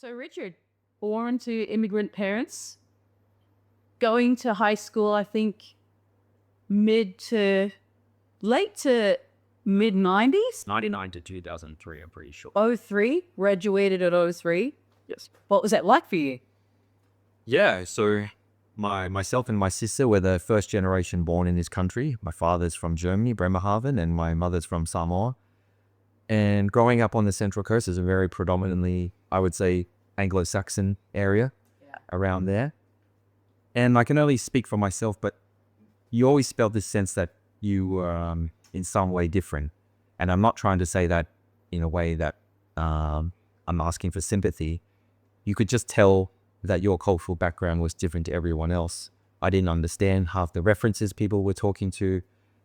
So, Richard, born to immigrant parents, going to high school, I think mid to late to mid 90s, 99 to 2003, I'm pretty sure. 03, graduated at 03. Yes. What was that like for you? Yeah, so myself and my sister were the first generation born in this country. My father's from Germany, Bremerhaven, and my mother's from Samoa. And growing up on the Central Coast is a very predominantly, I would say, Anglo-Saxon area around there. And I can only speak for myself, but you always felt this sense that you were in some way different. And I'm not trying to say that in a way that I'm asking for sympathy. You could just tell that your cultural background was different to everyone else. I didn't understand half the references people were talking to.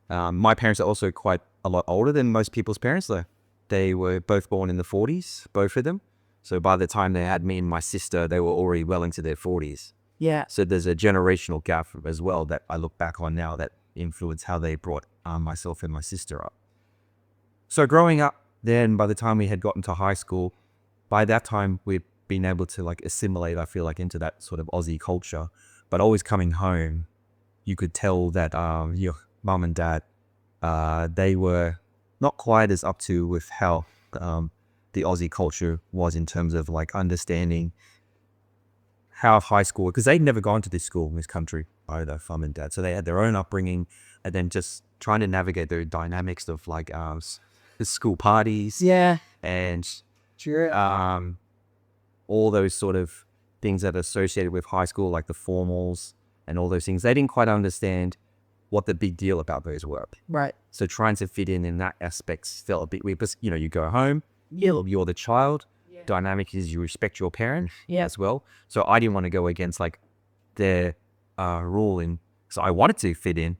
My parents are also quite a lot older than most people's parents, though. They were both born in the 40s, both of them. So by the time they had me and my sister, they were already well into their 40s. Yeah. So there's a generational gap as well that I look back on now that influenced how they brought myself and my sister up. So growing up, then by the time we had gotten to high school, by that time we'd been able to like assimilate, I feel like, into that sort of Aussie culture. But always coming home, you could tell that your mum and dad, they were not quite as up to with how the Aussie culture was in terms of like understanding how high school, because they'd never gone to this school in this country either, mum and dad. So they had their own upbringing, and then just trying to navigate the dynamics of like the school parties. Yeah. And Sure. all those sort of things that are associated with high school, like the formals and all those things. They didn't quite understand what the big deal about those were. Right. So trying to fit in that aspect felt a bit weird, because, you know, you go home, you're the child. Yeah. Dynamic is you respect your parent Yeah. as well. So I didn't want to go against like their ruling. So I wanted to fit in,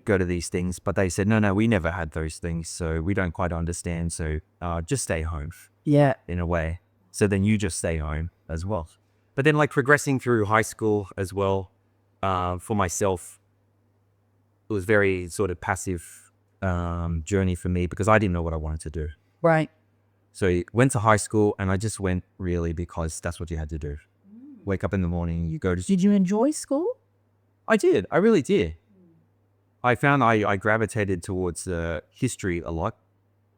go to these things, but they said, no, we never had those things. So we don't quite understand. So just stay home. Yeah. In a way. So then you just stay home as well. But then like progressing through high school as well, for myself, it was very sort of passive journey for me because I didn't know what I wanted to do. Right. So I went to high school and I just went really because that's what you had to do. Wake up in the morning, you go to... Did you enjoy school? I did. I really did. I found I gravitated towards history a lot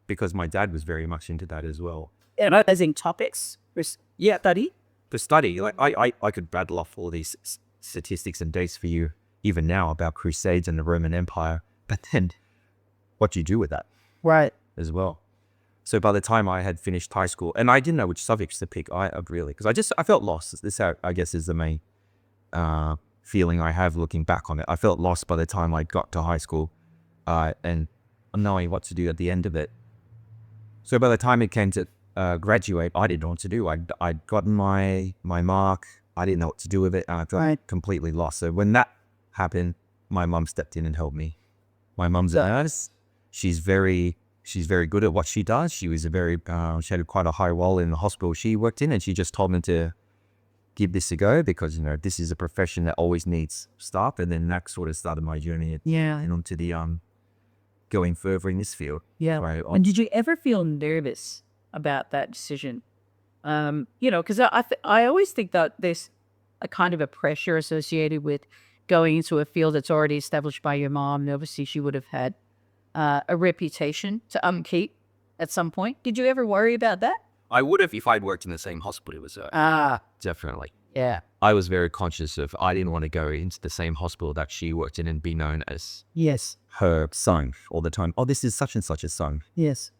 because my dad was very much into that as well. And as in topics? Yeah, study? To study, like I could rattle off all these statistics and dates for you even now about Crusades and the Roman Empire, but then what do you do with that? Right. As well. So by the time I had finished high school, and I didn't know which subjects to pick, I really, because I felt lost. This, I guess, is the main feeling I have looking back on it. I felt lost by the time I got to high school, and knowing what to do at the end of it. So by the time it came to graduate, I didn't know what to do. I'd gotten my mark. I didn't know what to do with it. And I felt completely lost. So when that happened, my mum stepped in and helped me. My mum's a nurse. She's very good at what she does. She was she had quite a high role in the hospital she worked in, and she just told me to give this a go because, you know, this is a profession that always needs staff. And then that sort of started my journey. And onto the going further in this field. Yeah. Right. And did you ever feel nervous about that decision? You know, because I always think that there's a kind of a pressure associated with going into a field that's already established by your mom. And obviously she would have had a reputation to upkeep at some point. Did you ever worry about that? I would have if I'd worked in the same hospital as her. Definitely. Yeah. I was very conscious of I didn't want to go into the same hospital that she worked in and be known as her son all the time. Oh, this is such and such a son. Yes.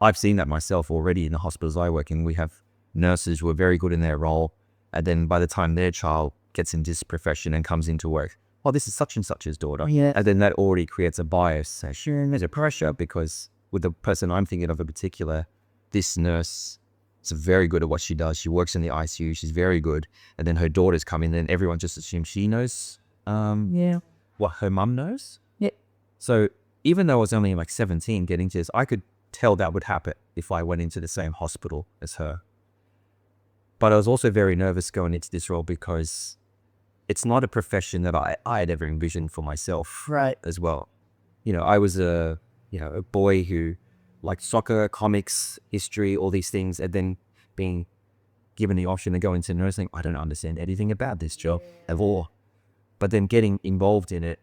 I've seen that myself already in the hospitals I work in. We have nurses who are very good in their role. And then by the time their child gets into this profession and comes into work, oh, this is such and such's daughter. Yeah. And then that already creates a bias. There's a pressure because with the person I'm thinking of in particular, this nurse is very good at what she does. She works in the ICU. She's very good. And then her daughters come in and everyone just assumes she knows what her mum knows. Yeah. So even though I was only like 17 getting to this, I could tell that would happen if I went into the same hospital as her. But I was also very nervous going into this role because it's not a profession that I had ever envisioned for myself. Right. As well. You know, I was a boy who liked soccer, comics, history, all these things, and then being given the option to go into nursing, I don't understand anything about this job at all. But then getting involved in it,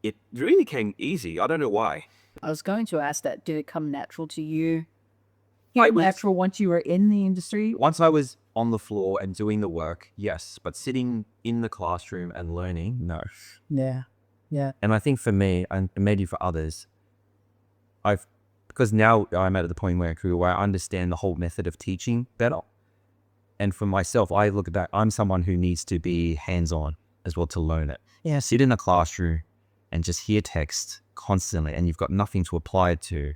it really came easy. I don't know why. I was going to ask that. Did it come natural to you? I was- Natural once you were in the industry? Once I was on the floor and doing the work, yes. But sitting in the classroom and learning, no. Yeah. Yeah. And I think for me, and maybe for others, because now I'm at the point where I understand the whole method of teaching better. And for myself, I look at that, I'm someone who needs to be hands-on as well to learn it. Yeah. Sit in a classroom and just hear text constantly, and you've got nothing to apply it to.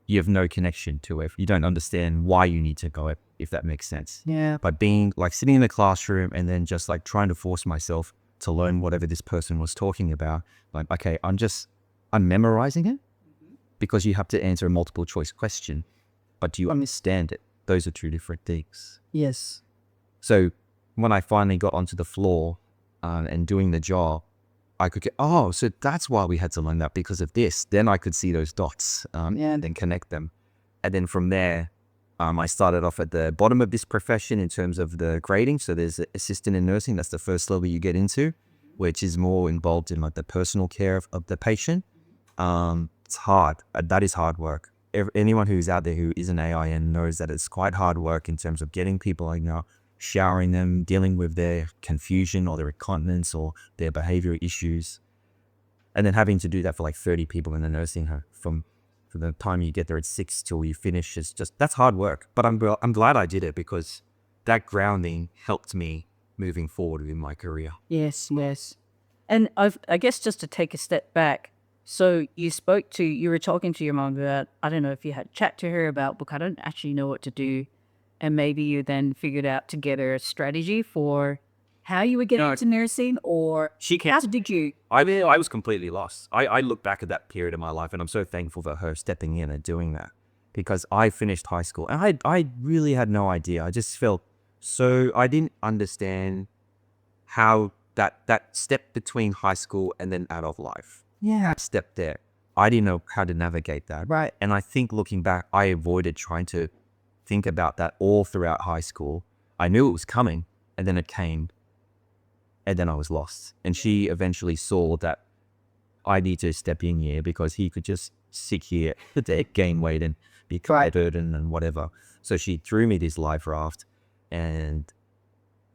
You have no connection to it. You don't understand why you need to go it, if that makes sense. Yeah. By being like sitting in the classroom and then just like trying to force myself to learn whatever this person was talking about. Like, okay, I'm memorizing it because you have to answer a multiple choice question, but do you understand it? Those are two different things. Yes. So when I finally got onto the floor and doing the job, I could get, oh, so that's why we had to learn that because of this. Then I could see those dots and then connect them. And then from there, I started off at the bottom of this profession in terms of the grading. So there's assistant in nursing. That's the first level you get into, which is more involved in like the personal care of the patient. It's hard. That is hard work. Anyone who's out there who is an AIN knows that it's quite hard work in terms of getting people, like, showering them, dealing with their confusion or their incontinence or their behavior issues. And then having to do that for like 30 people in the nursing home from the time you get there at 6 till you finish, that's hard work. But I'm glad I did it because that grounding helped me moving forward in my career. Yes. Yes. And I guess just to take a step back, so you were talking to your mom about, I don't know if you had a chat to her about, look, I don't actually know what to do. And maybe you then figured out together a strategy for how you would get into nursing, or how did you? I mean, I was completely lost. I look back at that period of my life and I'm so thankful for her stepping in and doing that because I finished high school and I really had no idea. I just felt I didn't understand how that step between high school and then adult life. Yeah. That step there. I didn't know how to navigate that. Right. And I think looking back, I avoided trying to think about that all throughout high school. I knew it was coming and then it came and then I was lost. And she eventually saw that I need to step in here because he could just sit here, gain weight and be burden and whatever. So she threw me this life raft and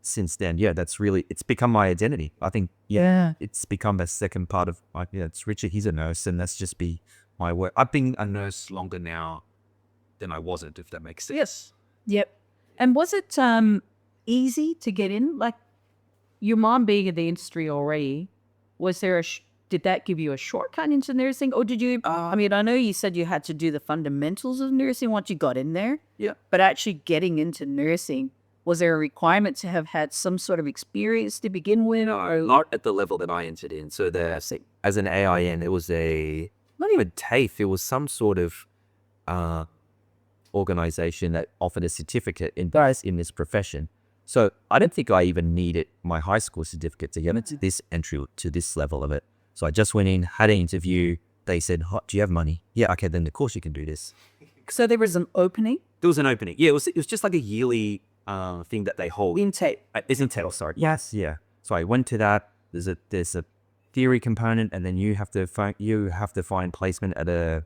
since then, it's become my identity. I think, it's become a second part of it's Richard, he's a nurse and that's just be my work. I've been a nurse longer now than I wasn't, if that makes sense. Yes. Yep. And was it easy to get in? Like your mom being in the industry already, was there did that give you a shortcut into nursing? Or did you, I mean, I know you said you had to do the fundamentals of nursing once you got in there. Yeah. But actually getting into nursing, was there a requirement to have had some sort of experience to begin with? No, not at the level that I entered in. So as an AIN, it was not even TAFE, it was some sort of organization that offered a certificate in this profession. So I don't think I even needed my high school certificate to get into this entry to this level of it. So I just went in, had an interview. They said, do you have money? Yeah, okay, then of course you can do this. So there was an opening? There was an opening. Yeah, it was just like a yearly thing that they hold. Intake. It's intake, sorry. Yes, yeah. So I went to that. There's a theory component, and then you have to find placement at a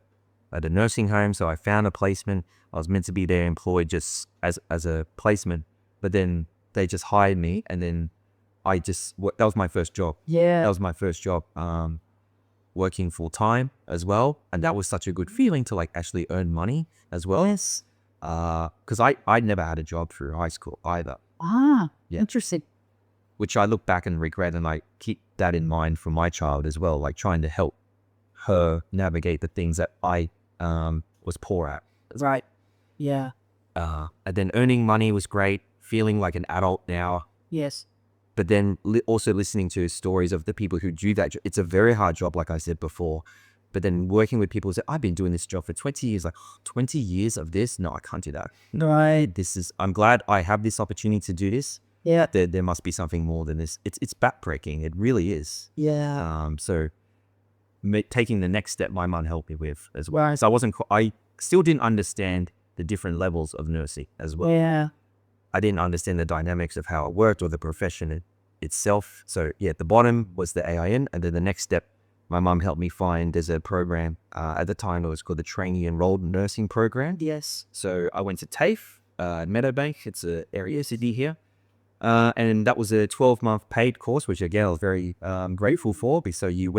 nursing home. So I found a placement. I was meant to be there employed just as a placement, but then they just hired me, and then that was my first job. Yeah. That was my first job. Working full time as well, and that was such a good feeling to like actually earn money as well. Yes. Because I never had a job through high school either. Ah, Yeah. interesting. Which I look back and regret, and I keep that in mind for my child as well, like trying to help her navigate the things that I was poor at. Right. Yeah. And then earning money was great, feeling like an adult now. Yes. But then also listening to stories of the people who do that. It's a very hard job, like I said before. But then working with people who say, I've been doing this job for 20 years. Like, 20 years of this? No, I can't do that. Right. I'm glad I have this opportunity to do this. Yeah. There must be something more than this. It's backbreaking. It really is. Yeah. So taking the next step, my mum helped me with as well. Right. So I still didn't understand the different levels of nursing as well. Yeah. I didn't understand the dynamics of how it worked or the profession itself. So yeah, the bottom was the AIN, and then the next step, my mum helped me find, there's a program, at the time it was called the Trainee Enrolled Nursing Program. Yes. So I went to TAFE, Meadowbank, it's an area city here. And that was a 12-month paid course, which again I was very grateful for. So you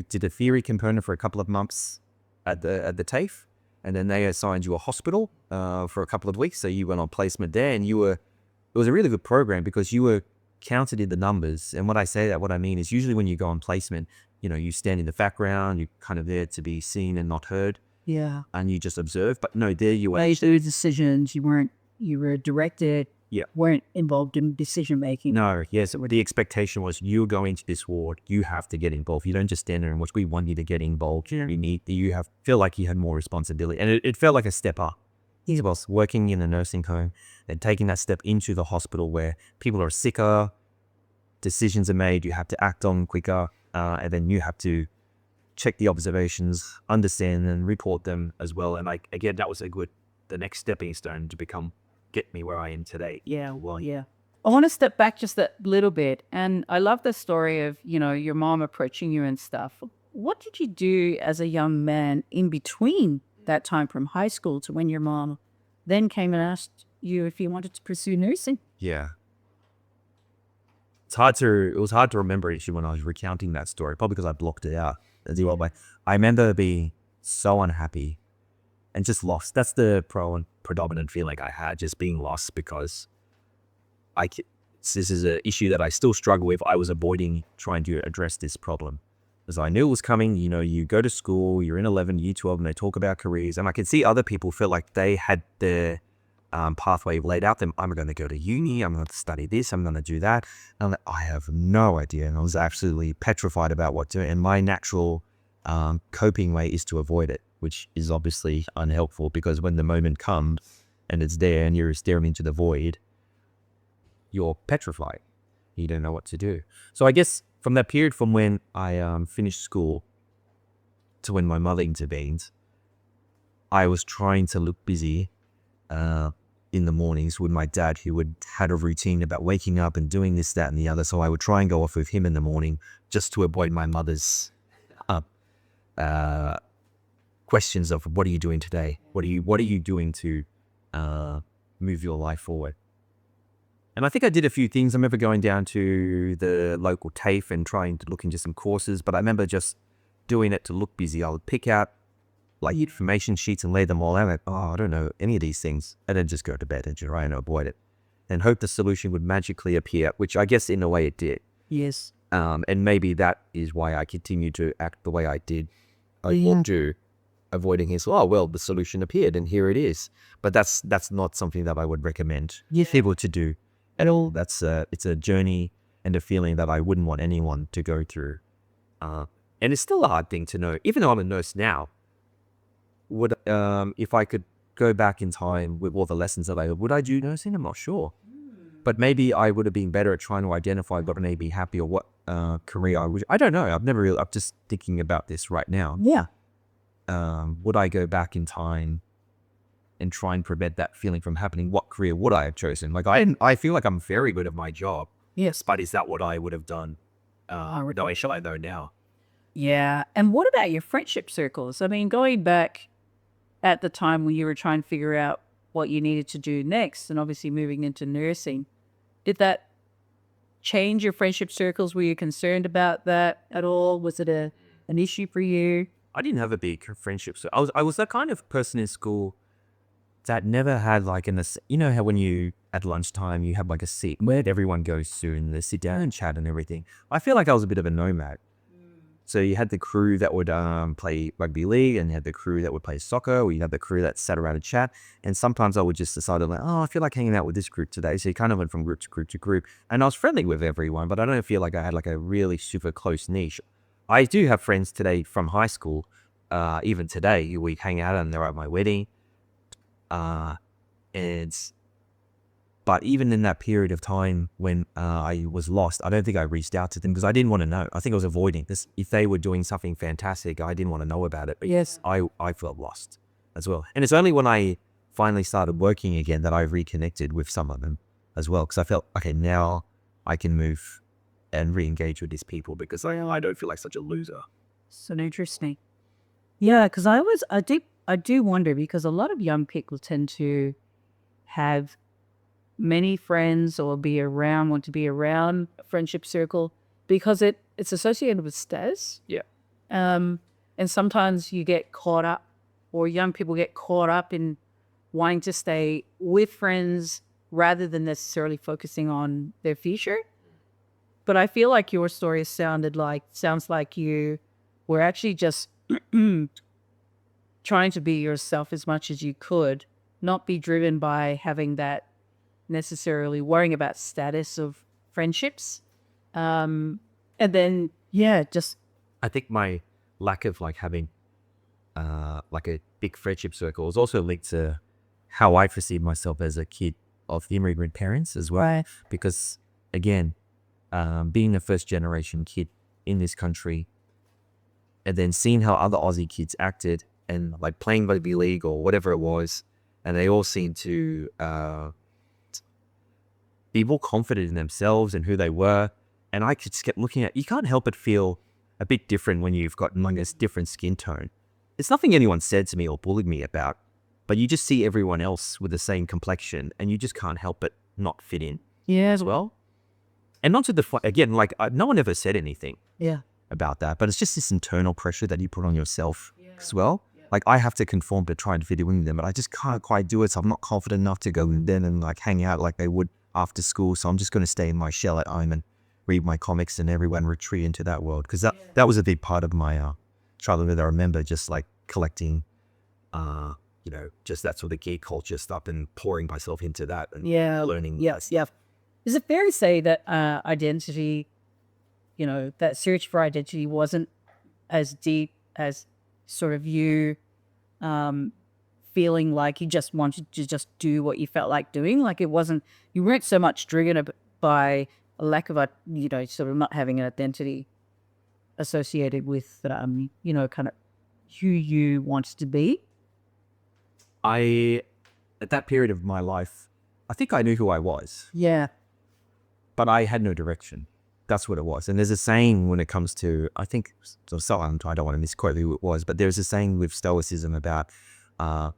did a theory component for a couple of months at the TAFE, and then they assigned you a hospital for a couple of weeks. So you went on placement there, and it was a really good program because you were counted in the numbers. And when I say that, what I mean is usually when you go on placement, you stand in the background, you're kind of there to be seen and not heard, Yeah. and you just observe. But no, there you were. Made those decisions. You were directed. Yeah. Weren't involved in decision making. No, yes. The expectation was you're going to this ward, you have to get involved. You don't just stand there and watch. We want you to get involved. Feel like you had more responsibility. And it felt like a step up. He was working in a nursing home and taking that step into the hospital where people are sicker, decisions are made, you have to act on quicker, and then you have to check the observations, understand and report them as well. And again, that was the next stepping stone to get me where I am today. Yeah. Well, yeah. I want to step back just a little bit. And I love the story of, your mom approaching you and stuff. What did you do as a young man in between that time from high school to when your mom then came and asked you if you wanted to pursue nursing? Yeah. It was hard to remember actually when I was recounting that story, probably because I blocked it out as well. But I remember being so unhappy and just lost. That's the predominant feeling I had, just being lost, because this is an issue that I still struggle with. I was avoiding trying to address this problem because I knew it was coming. You go to school, you're in 11, year 12, and they talk about careers, and I could see other people feel like they had their pathway laid out. Them, I'm going to go to uni, I'm going to study this, I'm going to do that. And I'm like, I have no idea, and I was absolutely petrified about what to do. And my natural coping way is to avoid it, which is obviously unhelpful, because when the moment comes and it's there and you're staring into the void, you're petrified. You don't know what to do. So I guess from that period, from when I finished school to when my mother intervened, I was trying to look busy in the mornings with my dad, who had a routine about waking up and doing this, that, and the other. So I would try and go off with him in the morning just to avoid my mother's questions of, what are you doing today? What are you doing to move your life forward? And I think I did a few things. I remember going down to the local TAFE and trying to look into some courses, but I remember just doing it to look busy. I would pick out information sheets and lay them all out. I don't know any of these things. And then just go to bed and try and avoid it. And hope the solution would magically appear, which I guess in a way it did. Yes. And maybe that is why I continue to act the way I did. I do, avoiding his, the solution appeared and here it is. But that's not something that I would recommend people to do at all. It's a journey and a feeling that I wouldn't want anyone to go through. And it's still a hard thing to know. Even though I'm a nurse now, if I could go back in time with all the lessons that would I do nursing? I'm not sure. But maybe I would have been better at trying to identify what made me happy or what career I would. I don't know. I'm just thinking about this right now. Yeah. Would I go back in time and try and prevent that feeling from happening? What career would I have chosen? I feel like I'm very good at my job. Yes. But is that what I would have done? No, shall I know now? Yeah. And what about your friendship circles? I mean, going back at the time when you were trying to figure out what you needed to do next, and obviously moving into nursing, did that change your friendship circles? Were you concerned about that at all? Was it an issue for you? I didn't have a big friendship. So I was that kind of person in school that never had how when you at lunchtime you have a seat where everyone goes to and they sit down and chat and everything. I feel like I was a bit of a nomad. So you had the crew that would play rugby league, and you had the crew that would play soccer, or you had the crew that sat around and chat. And sometimes I would just decide, I feel like hanging out with this group today. So you kind of went from group to group to group. And I was friendly with everyone, but I don't feel like I had a really super close niche. I do have friends today from high school. Even today, we hang out and they're at my wedding. But even in that period of time when I was lost, I don't think I reached out to them because I didn't want to know. I think I was avoiding this. If they were doing something fantastic, I didn't want to know about it. But yes, I felt lost as well. And it's only when I finally started working again that I reconnected with some of them. as well, because I felt, okay, now I can move and re-engage with these people because I don't feel like such a loser. So interesting. Yeah, because I do wonder, because a lot of young people tend to have many friends or want to be around a friendship circle because it's associated with status. Yeah. And sometimes you get caught up, or young people get caught up in wanting to stay with friends rather than necessarily focusing on their future. But I feel like your story sounds like you were actually just trying to be yourself as much as you could, not be driven by having that necessarily worrying about status of friendships. And then, yeah, just, I think my lack of like having like a big friendship circle is also linked to how I perceive myself as a kid of immigrant parents as well. right. Because again, being a first generation kid in this country, and then seeing how other Aussie kids acted and like playing rugby league or whatever it was, and they all seemed to be more confident in themselves and who they were. And I just kept looking at, you can't help but feel a bit different when you've got like this different skin tone. It's nothing anyone said to me or bullied me about, but you just see everyone else with the same complexion and you just can't help but not fit in Yeah. as well. And not to the, again, like no one ever said anything Yeah. about that, but it's just this internal pressure that you put on yourself as well. Like I have to conform to try and fit in with them, but I just can't quite do it. So I'm not confident enough to go with them and like hang out like they would after school. So I'm just going to stay in my shell at home and read my comics and everyone retreat into that world. Because that was a big part of my childhood. I remember just like collecting, just that sort of geek culture stuff and pouring myself into that and learning. Yes. Yeah. Is it fair to say that identity, that search for identity wasn't as deep as sort of you feeling like you just wanted to just do what you felt like doing? Like you weren't so much triggered by a lack of sort of not having an identity associated with, kind of who you wanted to be? At that period of my life, I think I knew who I was. Yeah. But I had no direction. That's what it was. And there's a saying when it comes to, I think, I don't want to misquote who it was, but there's a saying with Stoicism about a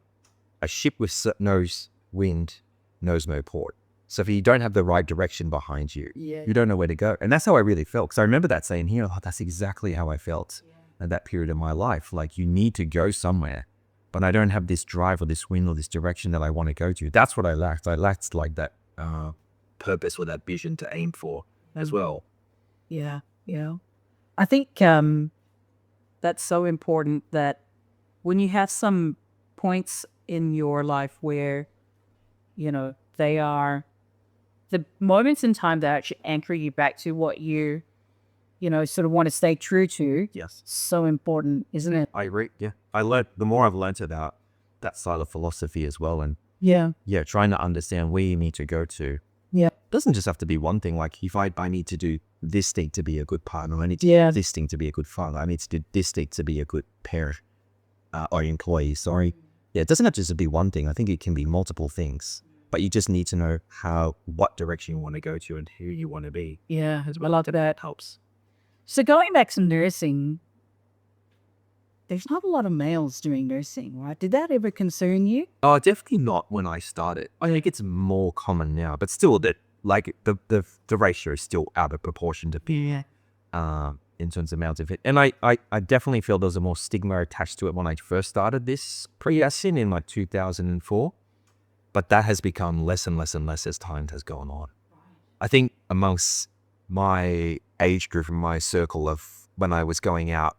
ship with no wind knows no port. So if you don't have the right direction behind you, you don't know where to go. And that's how I really felt. Because I remember that saying here, that's exactly how I felt at that period of my life. Like you need to go somewhere, but I don't have this drive or this wind or this direction that I want to go to. That's what I lacked. I lacked like that purpose or that vision to aim for as well. Yeah. Yeah. I think that's so important, that when you have some points in your life where, they are the moments in time that actually anchor you back to what you, sort of want to stay true to. Yes. So important, isn't it? I agree. Yeah. The more I've learned about that side of philosophy as well. And trying to understand where you need to go to. Yeah. It doesn't just have to be one thing. Like if I need to do this thing to be a good partner, I need to do this thing to be a good father, I need to do this thing to be a good parent or employee. Sorry. Yeah. It doesn't have to just be one thing. I think it can be multiple things, but you just need to know what direction you want to go to and who you want to be. Yeah. I love that. Helps. So going back to nursing, there's not a lot of males doing nursing, right? Did that ever concern you? Oh, definitely not when I started. I think it's more common now, but still the ratio is still out of proportion to in terms of amounts of it. And I definitely feel there's a more stigma attached to it when I first started this profession in like 2004. But that has become less and less and less as time has gone on. I think amongst my age group and my circle of when I was going out,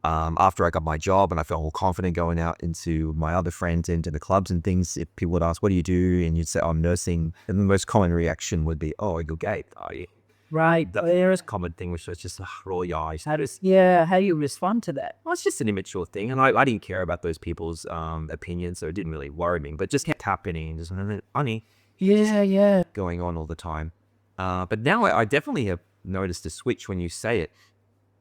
after I got my job and I felt more confident going out into my other friends, into the clubs and things, if people would ask, what do you do? And you'd say, I'm nursing. And the most common reaction would be, oh, you're gay, are you? Right. The most common thing was just roll your eyes. How do you respond to that? Well, it's just an immature thing. And I didn't care about those people's opinions, so it didn't really worry me. But just kept happening, just funny going on all the time. But now I definitely have noticed a switch when you say it.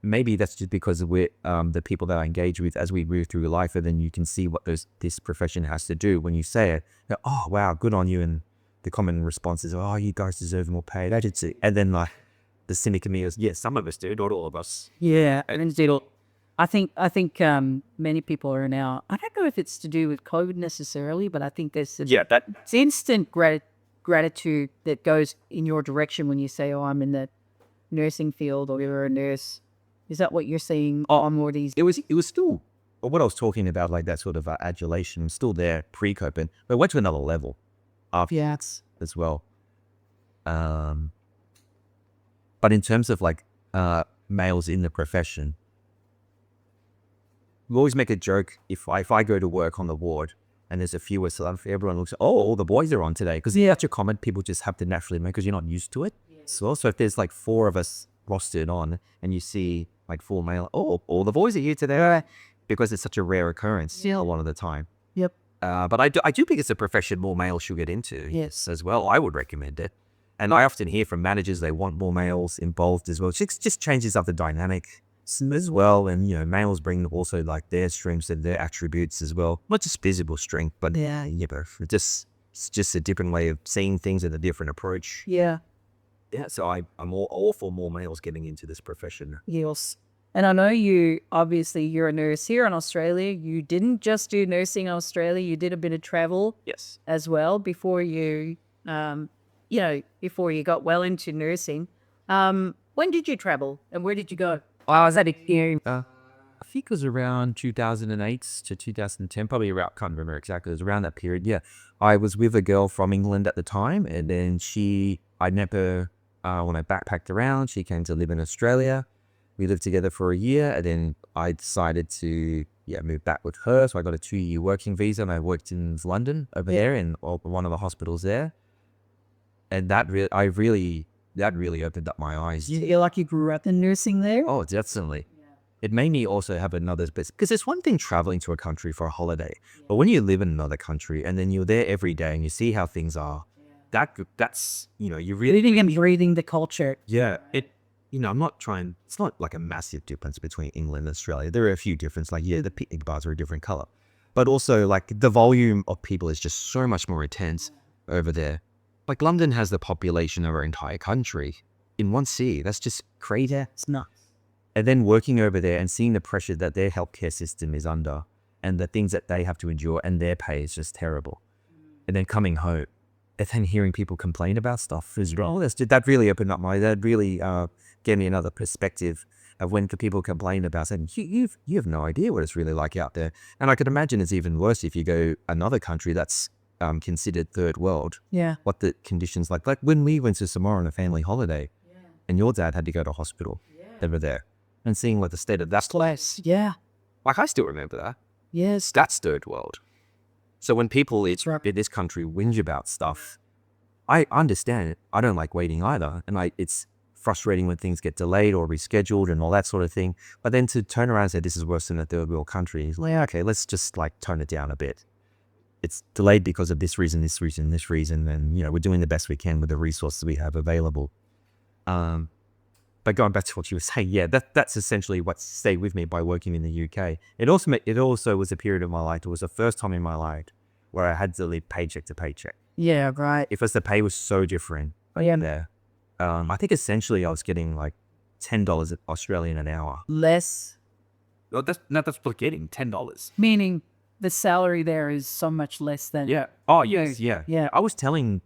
Maybe that's just because we're the people that I engage with as we move through life, and then you can see what this profession has to do. When you say it, oh wow, good on you, and the common response is, oh, you guys deserve more paid agency. And then like the cynic in me is, yeah, some of us do, not all of us. Yeah, and indeed, I think many people are now. I don't know if it's to do with COVID necessarily, but I think there's it's instant gratitude that goes in your direction when you say, "Oh, I'm in the nursing field," or "You're a nurse." Is that what you're seeing on more these? It was still, but what I was talking about, like that sort of adulation, was still there pre-COVID, but it went to another level after as well. But in terms of like males in the profession, we always make a joke if I go to work on the ward and there's a few everyone looks, oh, all the boys are on today, because such a comment people just have to naturally make because you're not used to it. So if there's like 4 of us rostered on and you see like 4 male, oh, all the boys are here today, because it's such a rare occurrence a lot of the time. Yep. But I do think it's a profession more males should get into. Yes. As well. I would recommend it. And I often hear from managers they want more males involved as well. It just changes up the dynamic as well. And, you know, males bring also like their strengths and their attributes as well. Not just visible strength, but it's just a different way of seeing things and a different approach. Yeah. Yeah, so I'm all for more males getting into this profession. Yes. And I know you're a nurse here in Australia. You didn't just do nursing in Australia. You did a bit of travel as well before you, before you got well into nursing. When did you travel and where did you go? I was at I think it was around 2008 to 2010, probably around, can't remember exactly, it was around that period. Yeah, I was with a girl from England at the time, and then I met her when I backpacked around. She came to live in Australia. We lived together for a year, and then I decided to move back with her. So I got a 2-year working visa, and I worked in London over there in one of the hospitals there. And that really opened up my eyes. You feel like you grew up in nursing there? Oh, definitely. It made me also have another space, because it's one thing traveling to a country for a holiday, but when you live in another country and then you're there every day and you see how things are, that's, you really living and breathing the culture. Yeah, I'm not trying, it's not like a massive difference between England and Australia. There are a few differences, like, the picnic bars are a different color, but also like the volume of people is just so much more intense over there. Like London has the population of our entire country in one city. That's just crazy. It's nuts. And then working over there and seeing the pressure that their healthcare system is under and the things that they have to endure, and their pay is just terrible. And then coming home and then hearing people complain about stuff as well. That really opened up that really gave me another perspective of when the people complain about saying, you have no idea what it's really like out there. And I could imagine it's even worse if you go another country that's considered third world. Yeah. What the conditions like when we went to Samoa on a family holiday and your dad had to go to hospital over there. And seeing what the state of that place. Yeah. Like, I still remember that. Yes. That's third world. So when people in this country whinge about stuff, I understand it. I don't like waiting either. And it's frustrating when things get delayed or rescheduled and all that sort of thing. But then to turn around and say this is worse than a third world country, it's like, okay, let's just like tone it down a bit. It's delayed because of this reason, and we're doing the best we can with the resources we have available. But going back to what you were saying, that's essentially what stayed with me by working in the UK. It also was a period of my life. It was the first time in my life where I had to live paycheck to paycheck. Yeah, right. Because the pay was so different. There. I think essentially I was getting like $10 Australian an hour. Less. Oh, that's getting $10. Meaning the salary there is so much less than. Yeah. Oh, yes. Yeah. I was telling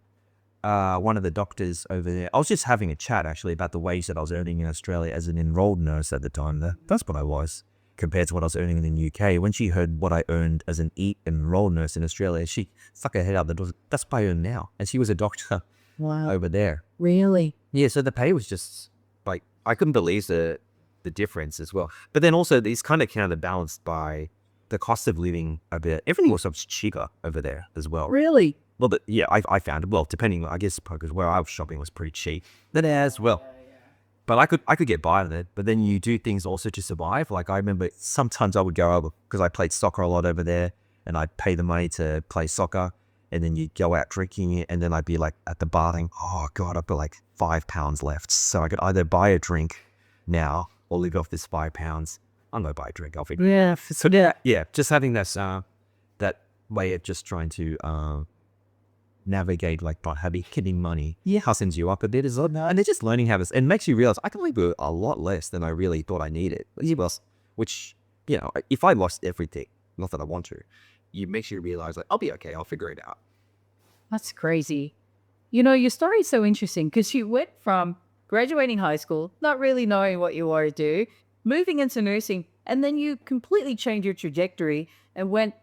one of the doctors over there, I was just having a chat actually about the wage that I was earning in Australia as an enrolled nurse at the time. That's what I was compared to what I was earning in the UK. When she heard what I earned as an enrolled nurse in Australia, she stuck her head out the door. That's what I earn now. And she was a doctor over there. Really? Yeah, so the pay was just like, I couldn't believe the difference as well. But then also these kind of counterbalanced by the cost of living a bit. Everything was much cheaper over there as well. Really? Well, but yeah, I found it. Well, depending, I guess, because where I was shopping was pretty cheap. Then as well. But I could get by with it. But then you do things also to survive. Like I remember sometimes I would go over, because I played soccer a lot over there, and I'd pay the money to play soccer, and then you'd go out drinking, and then I'd be like at the bar thinking, oh God, I've got like £5 left. So I could either buy a drink now or live off this £5. I'm going to buy a drink off it. Yeah. So yeah, just having that way of just trying to navigate like not having getting money. Yeah. Hustens you up a bit as well. And they're just learning how to, and makes you realize I can live a lot less than I really thought I needed. Which, you know, if I lost everything, not that I want to, it makes you realize like, I'll be okay. I'll figure it out. That's crazy. You know, your story is so interesting because you went from graduating high school, not really knowing what you want to do, moving into nursing, and then you completely changed your trajectory and went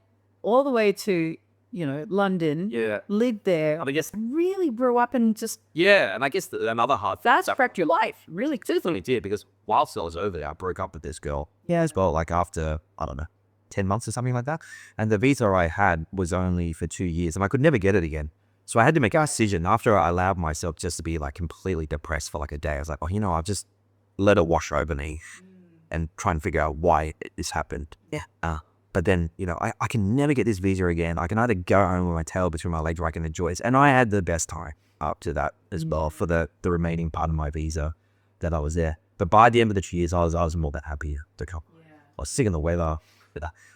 all the way to, you know, London, Yeah. lived there, I guess, really grew up and just, yeah. And I guess another hard that's wrecked your life, really. definitely did, because whilst I was over there, I broke up with this girl. Yeah. As well, like after, I don't know, 10 months or something like that. And the visa I had was only for 2 years and I could never get it again. So I had to make a decision after I allowed myself just to be like completely depressed for like a day. I was like, oh, you know, I'll just let it wash over me and try and figure out why this happened. Yeah. But then, you know, I can never get this visa again. I can either go home with my tail between my legs or I can enjoy it. And I had the best time up to that as well for the remaining part of my visa that I was there. But by the end of the 2 years, I was more than happy to come. Yeah. I was sick of the weather,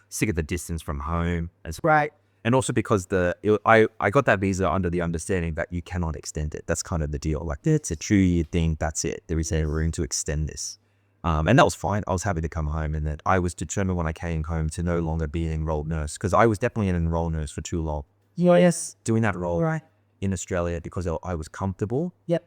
sick of the distance from home. Right. And also because I got that visa under the understanding that you cannot extend it. That's kind of the deal. Like, it's a 2-year thing. That's it. There is no room to extend this. And that was fine. I was happy to come home, and that I was determined when I came home to no longer be an enrolled nurse, because I was definitely an enrolled nurse for too long. Yes. Doing that role Right. in Australia because I was comfortable. Yep.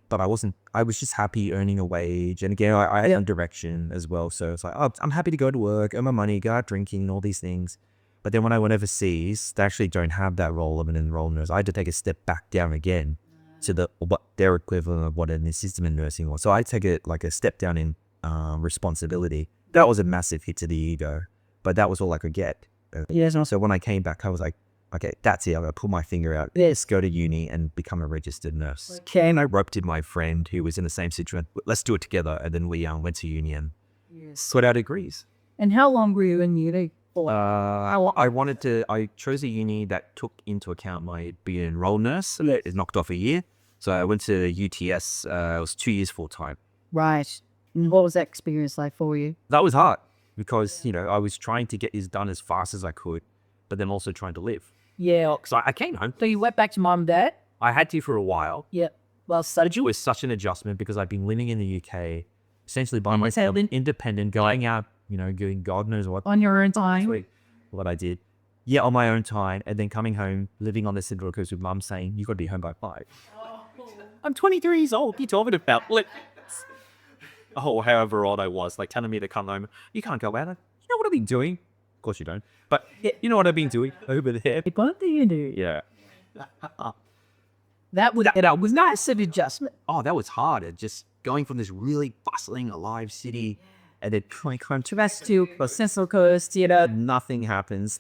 But I wasn't, I was just happy earning a wage. And again, I had direction as well. So it's like, oh, I'm happy to go to work, earn my money, go out drinking, all these things. But then when I went overseas, they actually don't have that role of an enrolled nurse. I had to take a step back down again to what their equivalent of what an assistant in nursing was. So I take it like a step down in responsibility. That was a massive hit to the ego, but that was all I could get. Yes. So when I came back, I was like, okay, that's it. I'm going to pull my finger out. Let's go to uni and become a registered nurse. Okay. And I roped in my friend who was in the same situation. Let's do it together. And then we went to uni and sort out degrees. And how long were you in uni? I chose a uni that took into account my being an enrolled nurse. It knocked off a year. So I went to UTS. It was 2 years full time. Right. And what was that experience like for you? That was hard because, you know, I was trying to get this done as fast as I could, but then also trying to live. Yeah. So I came home. So you went back to mom and dad? I had to for a while. Yeah. Well, so It was such an adjustment because I'd been living in the UK, essentially by myself, independent, going out, you know, doing God knows what. on your own time. What I did. Yeah, on my own time, and then coming home, living on the Central Coast with mum saying, you got to be home by 5. I'm 23 years old. What are you talking about? However old I was, like telling me to come home. You can't go out. You know what I've been doing? Of course you don't. But you know what I've been doing over there? What do you do? Yeah. That was nice of adjustment. Oh, that was hard. It just going from this really bustling, alive city, and then like home to Rest to Central Coast, you know. nothing happens.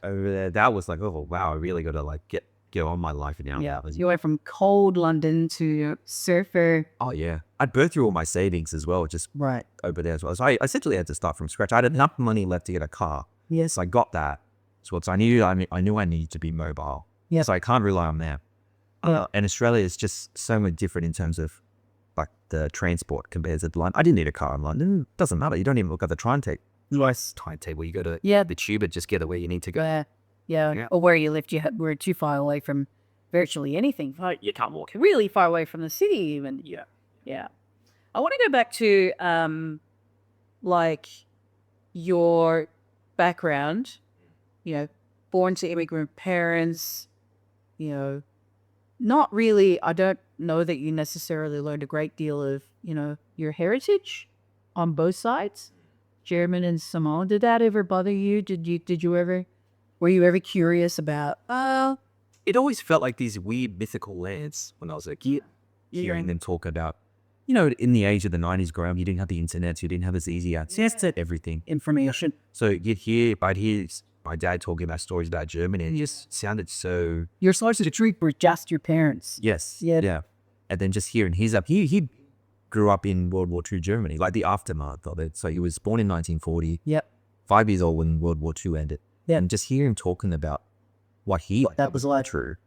Over there, that was like, oh wow, I really got to like get on my life now. Yeah. You went from cold London to surfer. Oh yeah, I'd burn through all my savings as well, just Right. over there as well. So I essentially had to start from scratch. I had enough money left to get a car. Yes. So I got that. So I knew I needed to be mobile. Yeah. So I can't rely on them. And Australia is just so much different in terms of like the transport compared to London. I didn't need a car in London. It doesn't matter. You don't even look at the timetable. You go to the tube and just get where you need to go. Yeah. Or where you lived, were too far away from virtually anything. You can't walk really far away from the city even. Yeah. Yeah. I want to go back to like your background, you know, born to immigrant parents, you know, not really, I don't know that you necessarily learned a great deal of, you know, your heritage on both sides, German and Samoan. Did that ever bother you? Were you ever curious about, It always felt like these weird mythical lands when I was a kid, hearing them talk about, you know, in the age of the 90s growing up, you didn't have the internet, you didn't have this easy access to everything. information? So I'd hear my dad talking about stories about Germany, and it just sounded so... Your sources of truth were just your parents. Yes. Yeah. Yeah. And then just hearing he grew up in World War II Germany, like the aftermath of it. So he was born in 1940. Yep. 5 years old when World War II ended. Yeah. And just hear him talking about what that was like. true.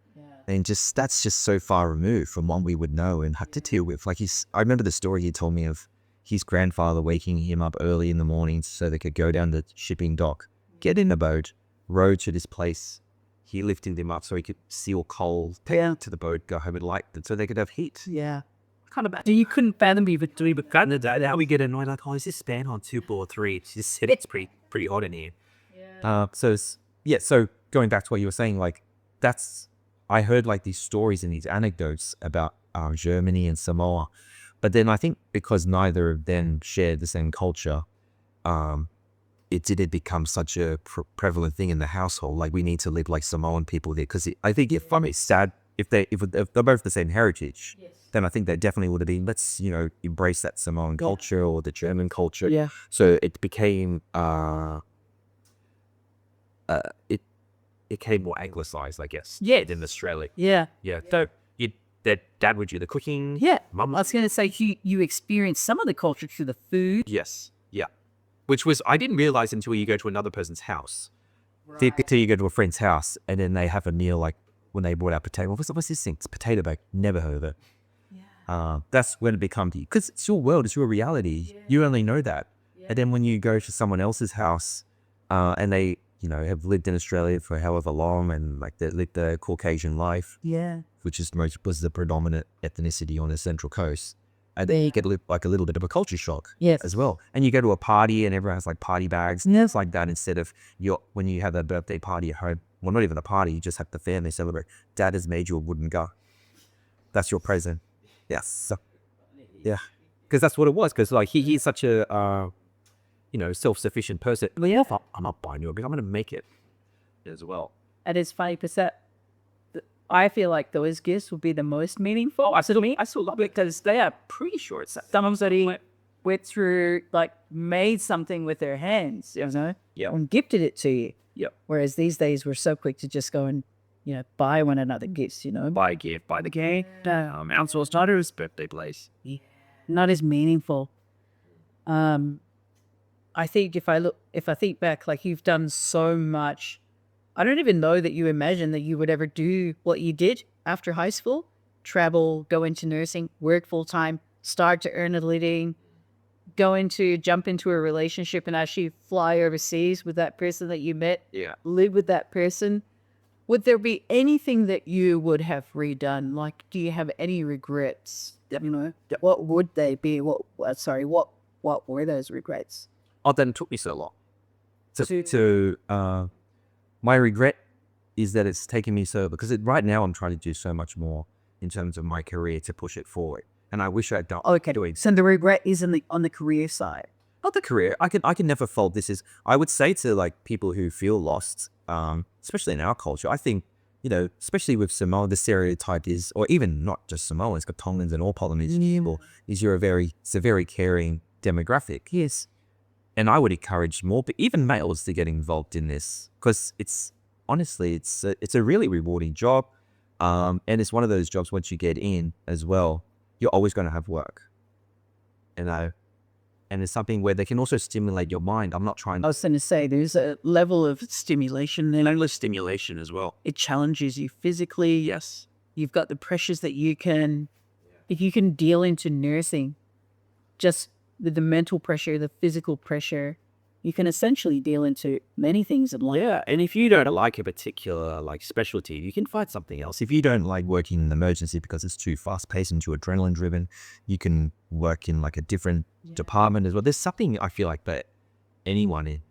And that's just so far removed from what we would know and have to deal with. Like I remember the story he told me of his grandfather waking him up early in the morning so they could go down the shipping dock, get in the boat, row to this place he lifted them up so he could seal coal, take it to the boat, go home and light it so they could have heat. Yeah. Kind of bad. You couldn't fathom even doing the gun that. How we get annoyed like, oh, is this fan on 2 or 3? It's just it's pretty hot in here. So going back to what you were saying, like I heard like these stories and these anecdotes about Germany and Samoa, but then I think because neither of them shared the same culture, it didn't become such a prevalent thing in the household. Like we need to live like Samoan people there, because I think if it's sad if they're both the same heritage, then I think they definitely would have been, let's embrace that Samoan culture or the German culture. Yeah. So it became it became more anglicized, I guess. Yeah. In Australia. Yeah. Yeah. So their dad would do the cooking. Yeah. Mum. I was going to say you experienced some of the culture through the food. Yes. Yeah. Which was, I didn't realize until you go to another person's house. Till you go to a friend's house and then they have a meal, like when they brought out potato. What's this thing? It's potato bake. Never heard of it. Yeah. That's when it becomes, because it's your world, it's your reality. Yeah. You only know that. Yeah. And then when you go to someone else's house and they, have lived in Australia for however long and like they lived the Caucasian life. Yeah. Which was the predominant ethnicity on the Central Coast. And then you get like a little bit of a culture shock as well. And you go to a party and everyone has like party bags and things like that, instead of when you have a birthday party at home. Well, not even a party, you just have the family celebrate. Dad has made you a wooden gun. That's your present. Yes. So, yeah. Because that's what it was. Because like he's such a self-sufficient person. But yeah, I'm not buying you a gun. I'm going to make it as well. And it's funny because I feel like those gifts would be the most meaningful. I still love it because they are pretty short. Some of them that went through, like, made something with their hands, and gifted it to you. Yep. Whereas these days we're so quick to just go and, buy one another gifts, Buy a gift, buy the game, outsource daughter's birthday place. Not as meaningful. I think if I think back, like, you've done so much. I don't even know that you imagine that you would ever do what you did after high school. Travel, go into nursing, work full time, start to earn a living, jump into a relationship and actually fly overseas with that person that you met. Yeah. Live with that person. Would there be anything that you would have redone? Like, do you have any regrets? What would they be? What were those regrets? Oh, then it took me so long. My regret is that it's taken me because right now I'm trying to do so much more in terms of my career to push it forward. And I wish I'd done. Okay. So the regret is on the career side. Not the career. I can never fold this. I would say to like people who feel lost, especially in our culture, I think, especially with Samoa, the stereotype is, or even not just Samoans, but Tongans and all Polynesian people, is it's a very caring demographic. Yes. And I would encourage more, but even males, to get involved in this, because it's a really rewarding job, and it's one of those jobs once you get in as well, you're always going to have work, and it's something where they can also stimulate your mind. I'm not trying. I was going to say there's a level of stimulation and endless stimulation as well. It challenges you physically. Yes, you've got the pressures that if you can deal into nursing, just the mental pressure, the physical pressure, you can essentially deal into many things in life. Yeah, and if you don't like a particular specialty, you can find something else. If you don't like working in an emergency because it's too fast-paced and too adrenaline-driven, you can work in like a different department as well. There's something I feel like that anyone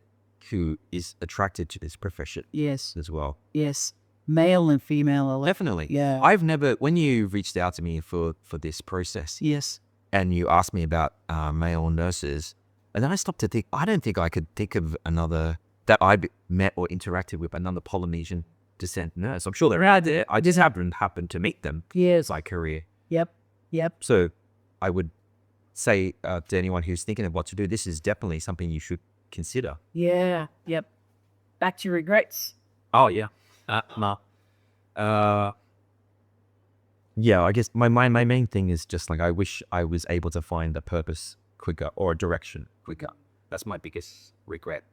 who is attracted to this profession, as well. Yes, male and female. Definitely. Yeah. I've never, when you reached out to me for this process. Yes. And you asked me about male nurses, and then I stopped to think, I don't think I could think of another that I met or interacted with, another Polynesian descent nurse. I'm sure they're out there. I just haven't happened to meet them. Yes. My career. Yep. So I would say to anyone who's thinking of what to do, this is definitely something you should consider. Yeah. Yep. Back to regrets. Oh, yeah. Yeah, I guess my main thing is just like, I wish I was able to find a purpose quicker or a direction quicker. That's my biggest regret.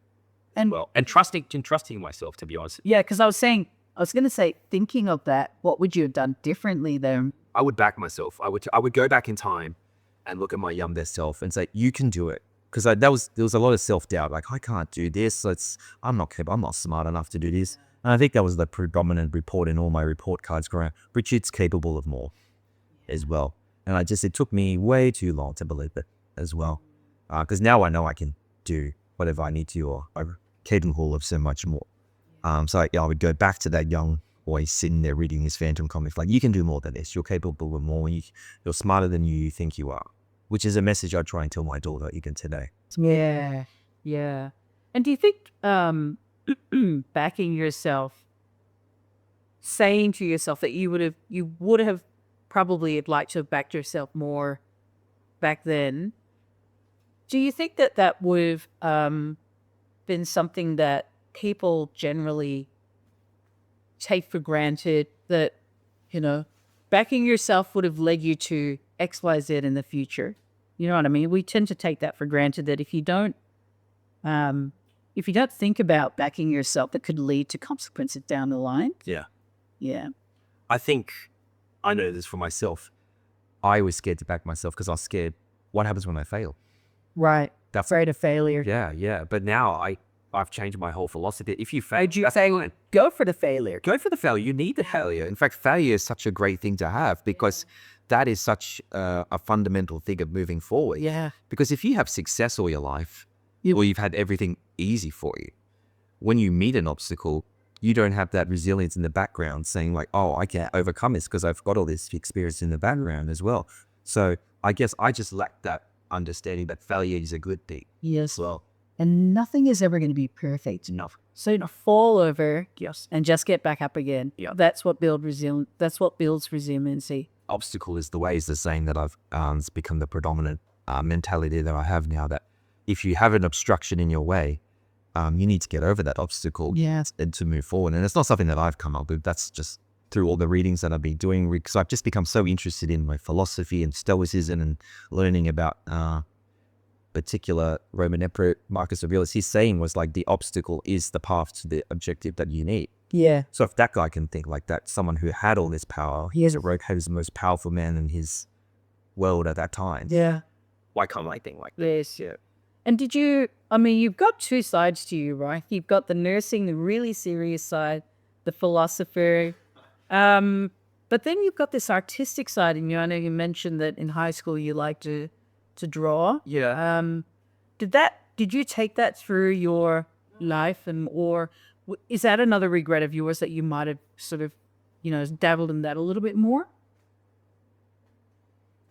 And trusting myself, to be honest. Yeah, because I was going to say, thinking of that, what would you have done differently then? I would back myself. I would go back in time and look at my Younger self and say, you can do it. Because there was a lot of self-doubt, like, I can't do this. I'm not capable. I'm not smart enough to do this. And I think that was the predominant report in all my report cards growing up. Richard's capable of more as well. And it took me way too long to believe it as well. Because now I know I can do whatever I need to, or I'm capable of so much more. So I would go back to that young boy sitting there reading his Phantom comics, like, you can do more than this. You're capable of more. You're smarter than you think you are, which is a message I try and tell my daughter even today. Yeah. Yeah. And do you think backing yourself, saying to yourself that you would have probably liked to have backed yourself more back then, do you think that would have been something that people generally take for granted, that, backing yourself would have led you to XYZ in the future? You know what I mean? We tend to take that for granted, that if you don't think about backing yourself, that could lead to consequences down the line. Yeah. Yeah. I think I know this for myself. I was scared to back myself because I was scared what happens when I fail. Right. That's Afraid of failure. Yeah. But now I've changed my whole philosophy. If you fail, Go for the failure. go for the failure. You need the failure. In fact, failure is such a great thing to have, because that is such a fundamental thing of moving forward. Yeah. Because if you have success all your life, or you've had everything easy for you, when you meet an obstacle, you don't have that resilience in the background saying like, oh, I can overcome this because I've got all this experience in the background as well. So I guess I just lack that understanding that failure is a good thing. Yes. Well, And nothing is ever going to be perfect. no. So fall over, yes, and just get back up again. Yeah. That's what builds resiliency. Obstacle is the way, is the saying that I've it's become the predominant mentality that I have now, that if you have an obstruction in your way, you need to get over that obstacle. Yes. And to move forward. And it's not something that I've come up with. That's just through all the readings that I've been doing, because I've just become so interested in my philosophy and stoicism and learning about particular Roman Emperor Marcus Aurelius. His saying was like, the obstacle is the path to the objective that you need. Yeah. So if that guy can think like that, someone who had all this power, he was the most powerful man in his world at that time. Yeah. Why can't I think like that? Yes. Yeah. And you've got two sides to you, right? You've got the nursing, the really serious side, the philosopher. But then you've got this artistic side in you. I know you mentioned that in high school you liked to draw. Yeah. Did you take that through your life, or is that another regret of yours, that you might have sort of, dabbled in that a little bit more?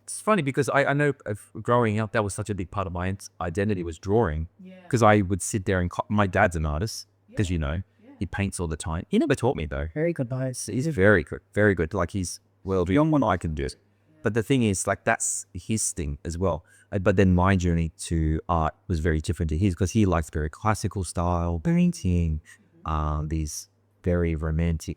It's funny because I know growing up, that was such a big part of my identity, was drawing. Yeah. Because I would sit there and my dad's an artist, because he paints all the time. He never taught me though. Very good, guys. He's very good, very good. Like, he's well beyond what I can do. But the thing is, like, that's his thing as well. But then my journey to art was very different to his, because he likes very classical style painting, these very romantic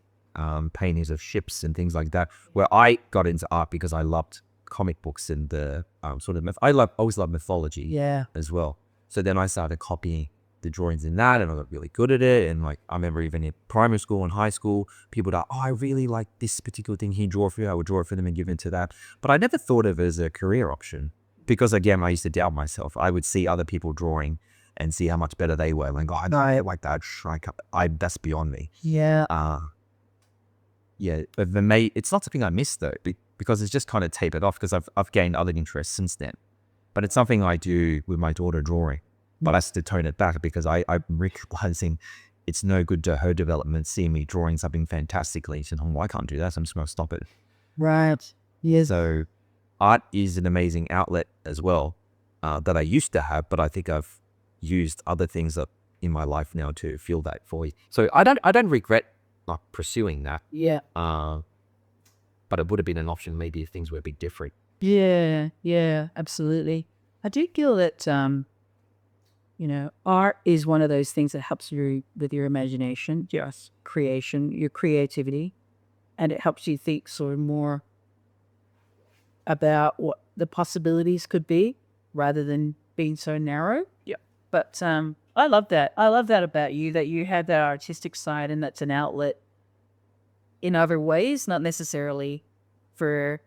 paintings of ships and things like that. Where I got into art because I loved comic books and the always loved mythology. Yeah. As well. So then I started copying the drawings in that, and I got really good at it. And like, I remember even in primary school and high school, people would, I really like this particular thing he drew for you. I would draw it for them and give it to that. But I never thought of it as a career option, because again, I used to doubt myself. I would see other people drawing and see how much better they were, and go, I don't like that. That's beyond me. Yeah. Yeah, but it's not something I miss though, because it's just kind of tapered off, because I've gained other interests since then. But it's something I do with my daughter drawing. But I have to tone it back, because I'm realizing it's no good to her development seeing me drawing something fantastically. She's I can't do that, so I'm just going to stop it. Right. Yes. So art is an amazing outlet as well, that I used to have, but I think I've used other things up in my life now to feel that void. So I don't regret not pursuing that. Yeah. But it would have been an option maybe if things were a bit different. Yeah. Yeah. Absolutely. I do feel that art is one of those things that helps you with your imagination, yes, creation, your creativity, and it helps you think sort of more about what the possibilities could be, rather than being so narrow. Yeah. But I love that. I love that about you, that you have that artistic side, and that's an outlet in other ways, not necessarily for,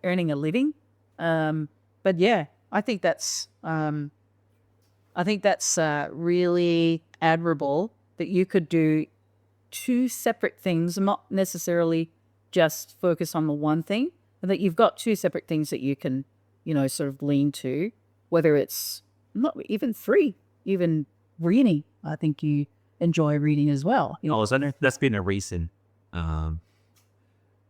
earning a living. But yeah, I think that's really admirable, that you could do two separate things, not necessarily just focus on the one thing, but that you've got two separate things that you can, sort of lean to, whether it's not even three, even reading. I think you enjoy reading as well. That's been a recent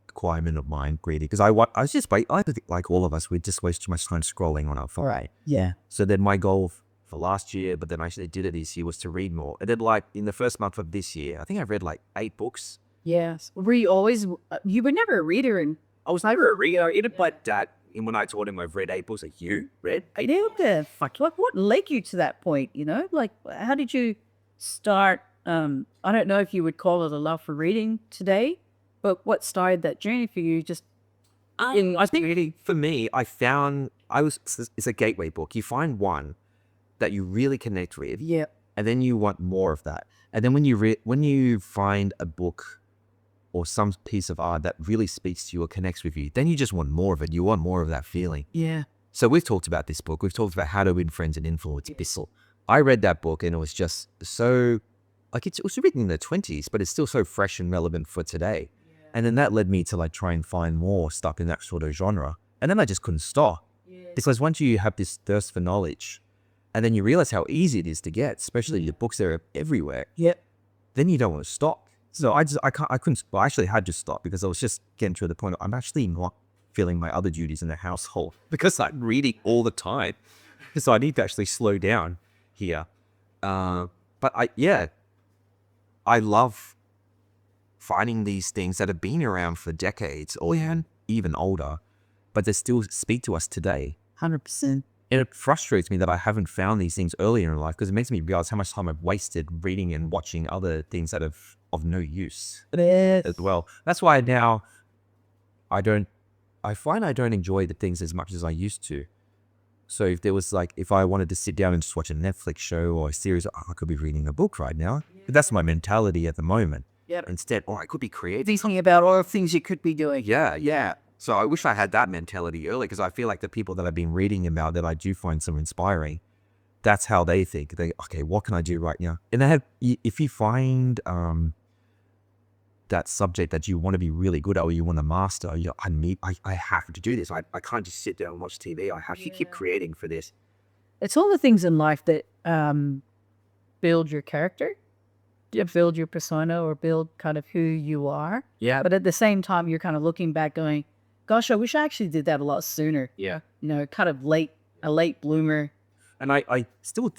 requirement of mine, greedy, because I was just I think like all of us, we just waste too much time scrolling on our phone. Right. Yeah. So then my goal for last year, but then I actually did it this year, was to read more. And then like in the first month of this year, I think I've read like 8 books. Yes. Were you always, you were never a reader, and I was never a reader. Even my dad, and when I told him I've read 8 books, like, you read 8 yeah, what led you to that point, Like, how did you start? I don't know if you would call it a love for reading today, but what started that journey for you? Just I think really for me, it's a gateway book. You find one that you really connect with, yeah, and then you want more of that. And then when you find a book or some piece of art that really speaks to you or connects with you, then you just want more of it. You want more of that feeling. yeah, So we've talked about this book. We've talked about How to Win Friends and Influence People. I read that book and it was just so, like, it was written in the 20s, but it's still so fresh and relevant for today. Yeah. And then that led me to like try and find more stuff in that sort of genre. And then I just couldn't stop. Because once you have this thirst for knowledge, and then you realize how easy it is to get, especially the books that are everywhere. Yep. Then you don't want to stop. So I couldn't, well, I actually had to stop because I was just getting to the point of, I'm actually not feeling my other duties in the household because I'm reading all the time. So I need to actually slow down here. But I love finding these things that have been around for decades or even older, but they still speak to us today. 100%. And it frustrates me that I haven't found these things earlier in life because it makes me realize how much time I've wasted reading and watching other things that are of no use as well. That's why now I find I don't enjoy the things as much as I used to. So if I wanted to sit down and just watch a Netflix show or a series, I could be reading a book right now. But that's my mentality at the moment. Yep. Instead, I could be creating. Thinking about all the things you could be doing. Yeah. So I wish I had that mentality early because I feel like the people that I've been reading about that I do find so inspiring, that's how they think. Okay, what can I do right now? And if you find that subject that you want to be really good at or you want to master, I have to do this. I can't just sit down and watch TV. I have to keep creating for this. It's all the things in life that build your character, build your persona, or build kind of who you are. Yeah. But at the same time, you're kind of looking back going, gosh, I wish I actually did that a lot sooner. Yeah. Kind of a late bloomer. And I still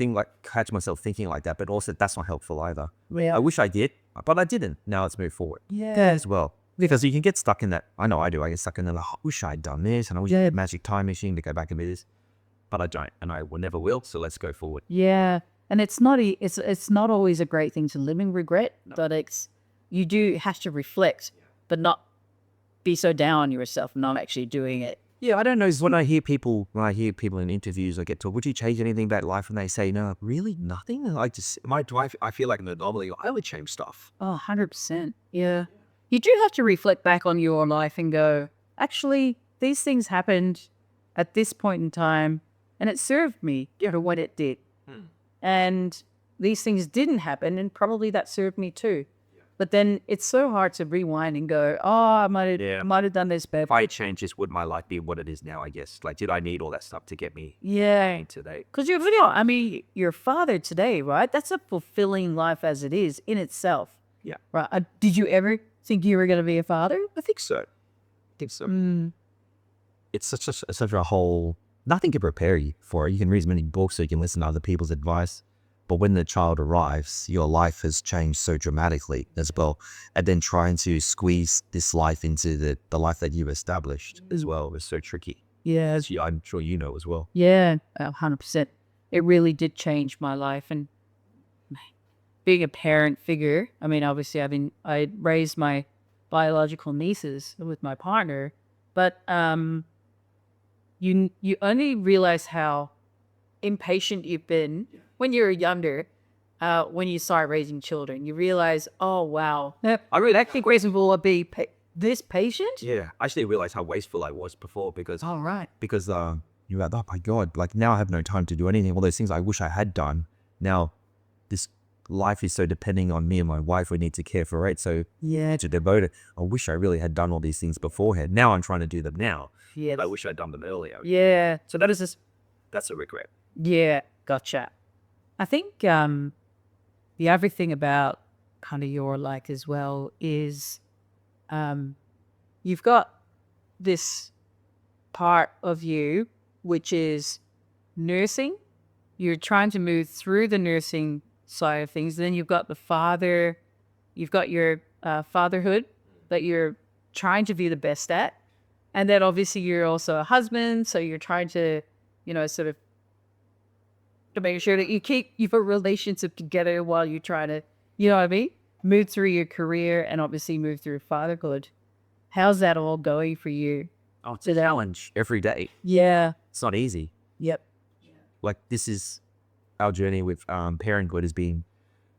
catch myself thinking like that, but also that's not helpful either. Yeah. I wish I did, but I didn't. Now let's move forward. Yeah. As well. Because you can get stuck in that. I know I do. I get stuck in that. I wish I'd done this and I wish I had a magic time machine to go back and do this. But I don't, and I will never will. So let's go forward. Yeah. And it's not always a great thing to live in regret, but you do have to reflect, but not be so down on yourself not actually doing it. Yeah, I don't know. When I hear people in interviews, I get to, would you change anything about life? And they say, no, really nothing. I feel like normally I would change stuff. Oh, 100%. Yeah. You do have to reflect back on your life and go, actually, these things happened at this point in time and it served me for what it did. And these things didn't happen and probably that served me too. But then it's so hard to rewind and go, oh, I might have done this better. If I change this, would my life be what it is now, I guess? Like, did I need all that stuff to get me today? Because your father today, right? That's a fulfilling life as it is in itself. Yeah. Right. Did you ever think you were going to be a father? I think so. It's such a whole, nothing can prepare you for it. You can read as many books so you can listen to other people's advice. But when the child arrives, your life has changed so dramatically as well. And then trying to squeeze this life into the life that you've established as well is so tricky. Yeah. As I'm sure you know as well. Yeah, 100%. It really did change my life. And being a parent figure, I mean, obviously I raised my biological nieces with my partner, but you only realize how impatient you've been when you're younger, when you start raising children. You realize, oh, wow, I really actually will be this patient? Yeah, I actually realized how wasteful I was before because you're like, oh my God, like now I have no time to do anything. All those things I wish I had done. Now this life is so depending on me and my wife. We need to care for it. So Yeah. to devote it, I wish I really had done all these things beforehand. Now I'm trying to do them now. Yeah. I wish I'd done them earlier. Yeah. So that's a regret. Yeah. Gotcha. I think the other thing about kind of your like as well is you've got this part of you which is nursing. You're trying to move through the nursing side of things. Then you've got you've got your fatherhood that you're trying to be the best at. And then obviously you're also a husband. So you're trying to, sort of to make sure that you keep your relationship together while you try to, you know what I mean? Move through your career and obviously move through fatherhood. How's that all going for you? Oh, it's a challenge every day. Yeah. It's not easy. Yep. Like this is our journey with parenthood has been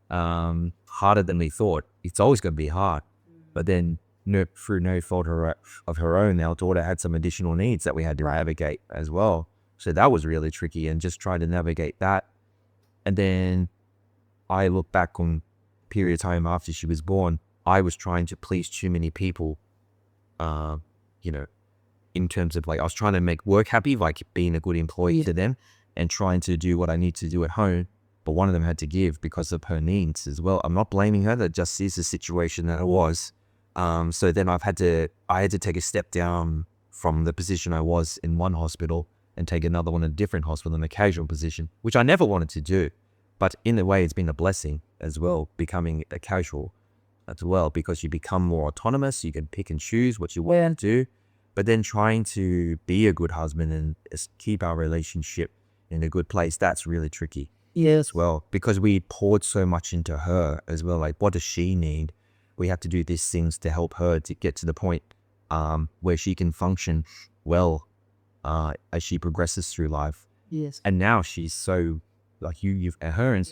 harder than we thought. It's always going to be hard. But then through no fault of her own, our daughter had some additional needs that we had to navigate as well. So that was really tricky and just trying to navigate that. And then I look back on period of time after she was born, I was trying to please too many people, in terms of like, I was trying to make work happy, like being a good employee to them and trying to do what I need to do at home. But one of them had to give because of her needs as well. I'm not blaming her. That just is the situation that it was. So then I had to take a step down from the position I was in one hospital and take another one in a different hospital in a casual position, which I never wanted to do. But in a way, it's been a blessing as well, becoming a casual as well, because you become more autonomous. You can pick and choose what you want to do. But then trying to be a good husband and keep our relationship in a good place, that's really tricky. Yes. As well, because we poured so much into her as well. Like, what does she need? We have to do these things to help her to get to the point where she can function well as she progresses through life. Yes. And now she's so like you've at her and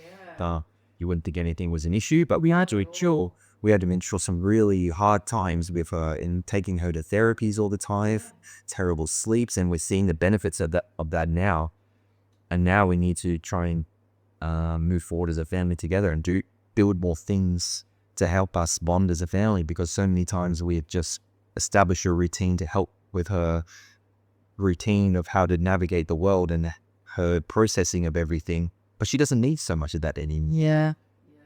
you wouldn't think anything was an issue, but we had to endure. We had to endure some really hard times with her in taking her to therapies all the time, terrible sleeps, and we're seeing the benefits of that now. And now we need to try and move forward as a family together and build more things to help us bond as a family, because so many times we have just established a routine to help with her routine of how to navigate the world and her processing of everything, but she doesn't need so much of that anymore. Yeah.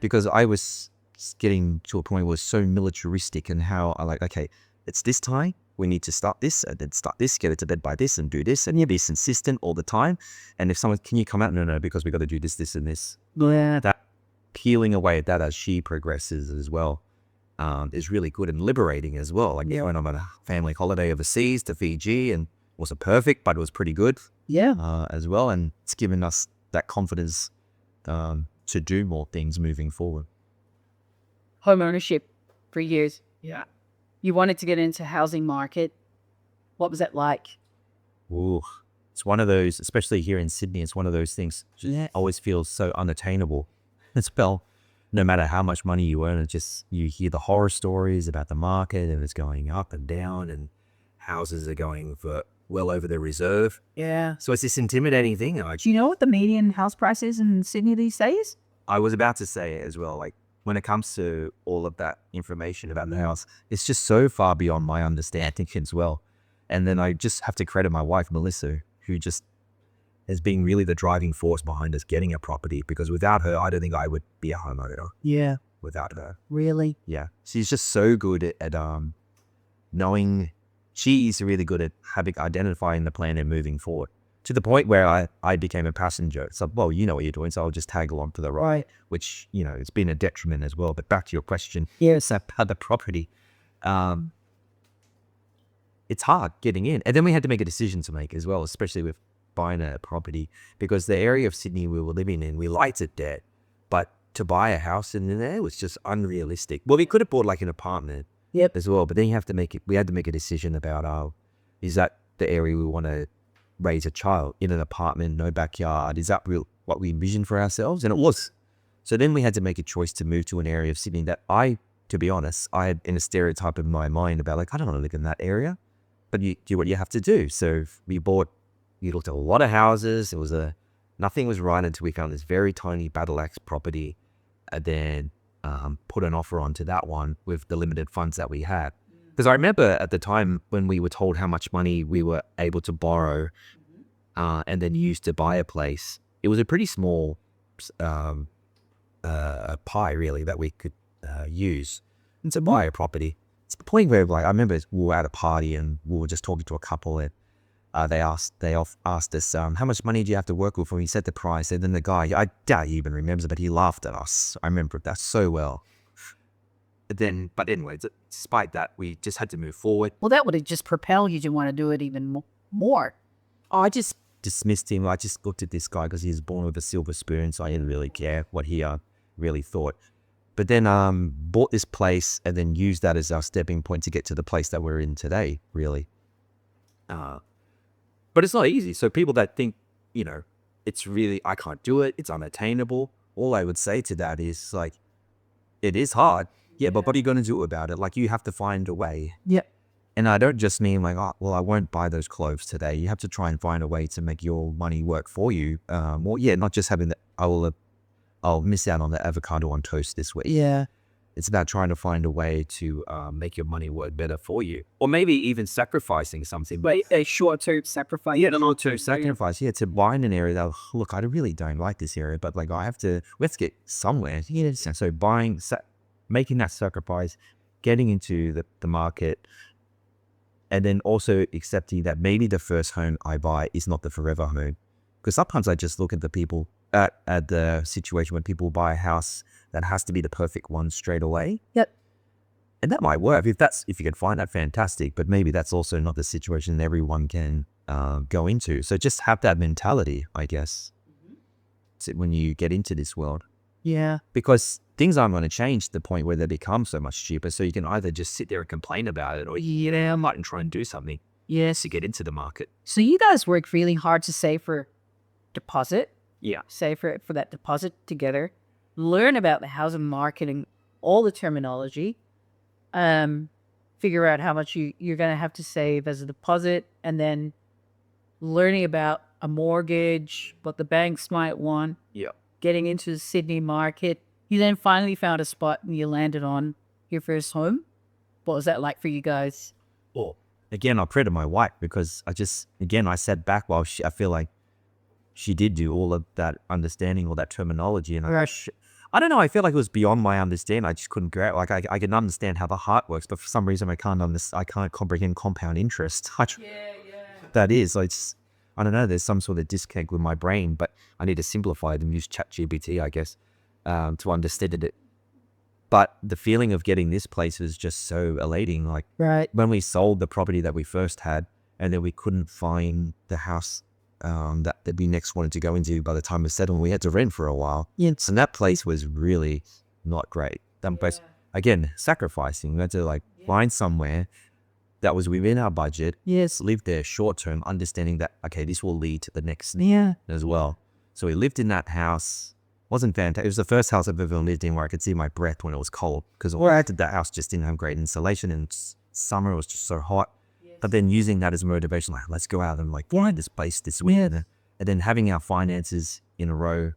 Because I was getting to a point where it was so militaristic and how I like, okay, it's this time, we need to start this and then start this, get it to bed by this and do this, and be consistent all the time. And if someone, can you come out? No, because we got to do this, this, and this. Yeah. That peeling away at that as she progresses as well is really good and liberating as well. Like we went on a family holiday overseas to Fiji, and wasn't perfect, but it was pretty good. Yeah. As well, and it's given us that confidence to do more things moving forward. Home ownership for years. Yeah. You wanted to get into housing market. What was that like? Ooh, it's one of those, especially here in Sydney, it's one of those things just always feels so unattainable. It's well, no matter how much money you earn, it just, you hear the horror stories about the market and it's going up and down and houses are going for well over their reserve. Yeah. So it's this intimidating thing. Do you know what the median house price is in Sydney these days? I was about to say it as well, like when it comes to all of that information about the house, it's just so far beyond my understanding as well. And then I just have to credit my wife, Melissa, who just has been really the driving force behind us getting a property, because without her, I don't think I would be a homeowner. Yeah. Without her. Really? Yeah. She's just so good at knowing, she's really good at identifying the plan and moving forward, to the point where I became a passenger. It's like, well, you know what you're doing, so I'll just tag along to the right, which, it's been a detriment as well. But back to your question, Yes. about the property. It's hard getting in. And then we had to make a decision to make as well, especially with buying a property, because the area of Sydney we were living in, we liked it there, but to buy a house in there was just unrealistic. Well, we could have bought like an apartment as well, but then we had to make a decision about, is that the area we want to raise a child in, an apartment, no backyard? Is that real what we envisioned for ourselves? And it was. So then we had to make a choice to move to an area of Sydney that to be honest, I had in a stereotype in my mind about like, I don't want to live in that area, but you do what you have to do. So we looked at a lot of houses. Nothing was right until we found this very tiny battle axe property and then put an offer onto that one with the limited funds that we had. Because I remember at the time when we were told how much money we were able to borrow and then use to buy a place, it was a pretty small pie really that we could use and to buy a property. It's the point where like I remember we were at a party and we were just talking to a couple and they asked us how much money do you have to work with, and we said the price, and then the guy, I doubt he even remembers it, but he laughed at us. I remember that so well. But anyway, despite that, we just had to move forward. Well, that would have just propelled you to want to do it even more. I just dismissed him. I just looked at this guy because he was born with a silver spoon, so I didn't really care what he really thought. But then bought this place and then used that as our stepping point to get to the place that we're in today, really. But it's not easy. So people that think, it's really, I can't do it, it's unattainable, all I would say to that is like, it is hard. Yeah, but what are you going to do about it? Like, you have to find a way. Yeah. And I don't just mean like, oh, well, I won't buy those clothes today. You have to try and find a way to make your money work for you. Not just having I'll miss out on the avocado on toast this week. Yeah. It's about trying to find a way to make your money work better for you. Or maybe even sacrificing something. But a short-term sacrifice. Yeah, not to sacrifice. Yeah, to buy in an area that, look, I really don't like this area, but like let's get somewhere. Yeah, so making that sacrifice, getting into the market, and then also accepting that maybe the first home I buy is not the forever home. Because sometimes I just look at the people, at the situation when people buy a house that has to be the perfect one straight away. Yep. And that might work. If you can find that, fantastic. But maybe that's also not the situation everyone can go into. So just have that mentality, I guess, when you get into this world. Yeah. Because things aren't going to change to the point where they become so much cheaper. So you can either just sit there and complain about it, or I might try and do something to get into the market. So you guys work really hard to save for deposit. Yeah. Save for that deposit together. Learn about the housing market and all the terminology. Figure out how much you're going to have to save as a deposit, and then learning about a mortgage, what the banks might want. Yeah. Getting into the Sydney market. You then finally found a spot and you landed on your first home. What was that like for you guys? Well, again, I credit my wife because I sat back while I feel like she did do all of that understanding, all that terminology. And I don't know, I feel like it was beyond my understanding. I just couldn't grab, like I can understand how the heart works, but for some reason I can't comprehend compound interest. That is, I don't know, there's some sort of disconnect with my brain, but I need to simplify it and use ChatGPT, I guess, to understand it. But the feeling of getting this place is just so elating. Like when we sold the property that we first had, and then we couldn't find the house that we next wanted to go into by the time we settled, we had to rent for a while. Yes. And that place was really not great. That place, again, sacrificing. We had to find somewhere that was within our budget. Yes. Live there short term, understanding that, okay, this will lead to the next as well. So we lived in that house. Wasn't fantastic. It was the first house I've ever lived in where I could see my breath when it was cold, because that house just didn't have great insulation, and summer was just so hot. But then using that as motivation, like, let's go out and find this place this weekend. And then having our finances in a row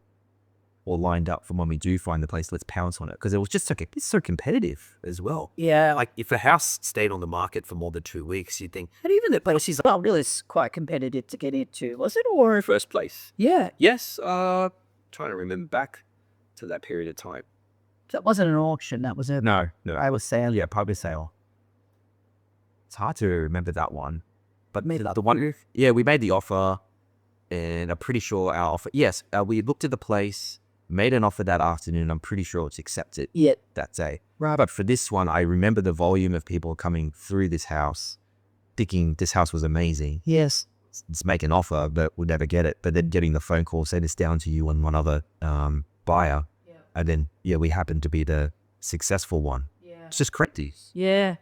or lined up for when we do find the place, let's pounce on it. Because it was just it's so competitive as well. Yeah. Like if a house stayed on the market for more than 2 weeks, you'd think, And even the place is really quite competitive to get into, was it? Or first place. Yeah. Yes. Trying to remember back to that period of time. That wasn't an auction. That was a No. I was saying. Yeah, public sale. It's hard to remember that one. But the one, we made the offer, and I'm pretty sure our offer, we looked at the place, made an offer that afternoon. I'm pretty sure it's accepted that day. Right. But for this one, I remember the volume of people coming through this house, thinking this house was amazing. Yes. Let's make an offer, but we'll never get it. But then getting the phone call, saying it's down to you and one other buyer. Yeah. And then, we happened to be the successful one. Yeah. It's just crazy. Yeah.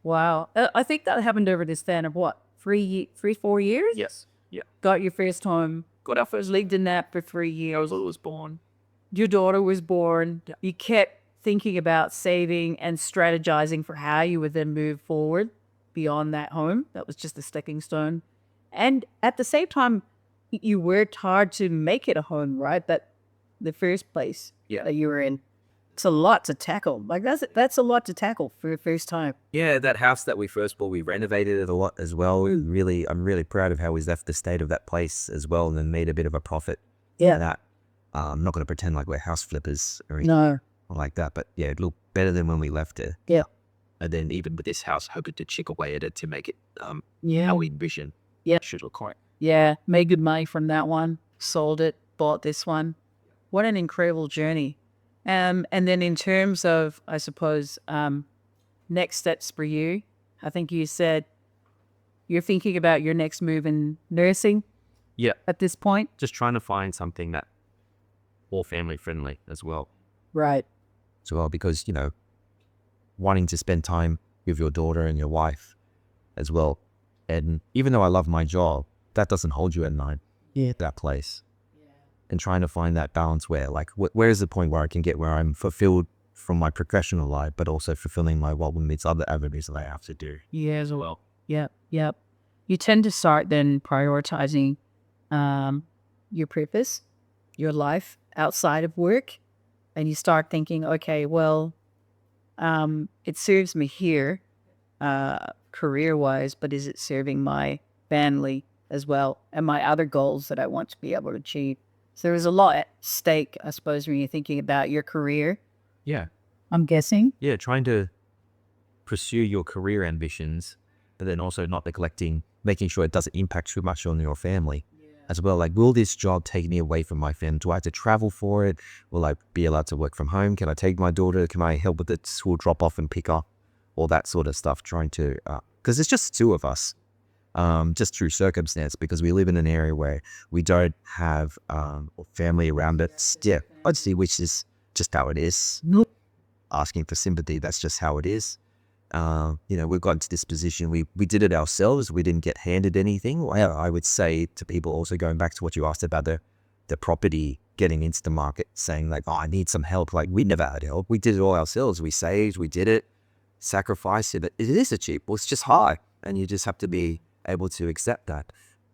Wow. I think that happened over the span of what? 4 years? Yes. Yeah. Got your first home. Got our first lived in that for 3 years. I was born. Your daughter was born. You kept thinking about saving and strategizing for how you would then move forward beyond that home. That was just a stepping stone. And at the same time, you worked hard to make it a home, right? That the first place that you were in. It's a lot to tackle. Like that's a lot to tackle for your first time. Yeah, that house that we first bought, we renovated it a lot as well. I'm really proud of how we left the state of that place as well, and then made a bit of a profit. Yeah. That I'm not going to pretend like we're house flippers or anything No. like that, but yeah, it looked better than when we left it. Yeah. And then even with this house, hoping to chip away at it to make it Yeah. how we envision. Yeah. Should look like. Yeah. Made good money from that one. Sold it. Bought this one. What an incredible journey. And then in terms of, I suppose, next steps for you, I think you said you're thinking about your next move in nursing. Yeah. At this point. Just trying to find something that more family friendly as well. Right. As well, because, you know, wanting to spend time with your daughter and your wife as well. And even though I love my job, that doesn't hold you at night. Yeah. That place. And trying to find that balance where, like, where's the point where I can get where I'm fulfilled from my professional life, but also fulfilling my what meets other avenues that I have to do. Yeah, as well. Yep. You tend to start then prioritizing your purpose, your life outside of work, and you start thinking, okay, well, it serves me here, career-wise, but is it serving my family as well and my other goals that I want to be able to achieve? So there's a lot at stake, I suppose, when you're thinking about your career. Yeah. I'm guessing. Yeah, trying to pursue your career ambitions, but then also not neglecting, making sure it doesn't impact too much on your family as well. Like, will this job take me away from my family? Do I have to travel for it? Will I be allowed to work from home? Can I take my daughter? Can I help with the school drop off and pick up? All that sort of stuff, trying to, because it's just two of us. Just through circumstance, because we live in an area where we don't have family around us. Yeah, I'd see, which is just how it is. Not asking for sympathy, that's just how it is. You know, we've gotten to this position. We did it ourselves. We didn't get handed anything. Well, I would say to people, also going back to what you asked about the property getting into the market, saying like, oh, I need some help. Like, we never had help. We did it all ourselves. We saved, we did it, sacrificed it. But it is achievable. It's just hard, and you just have to be able to accept that.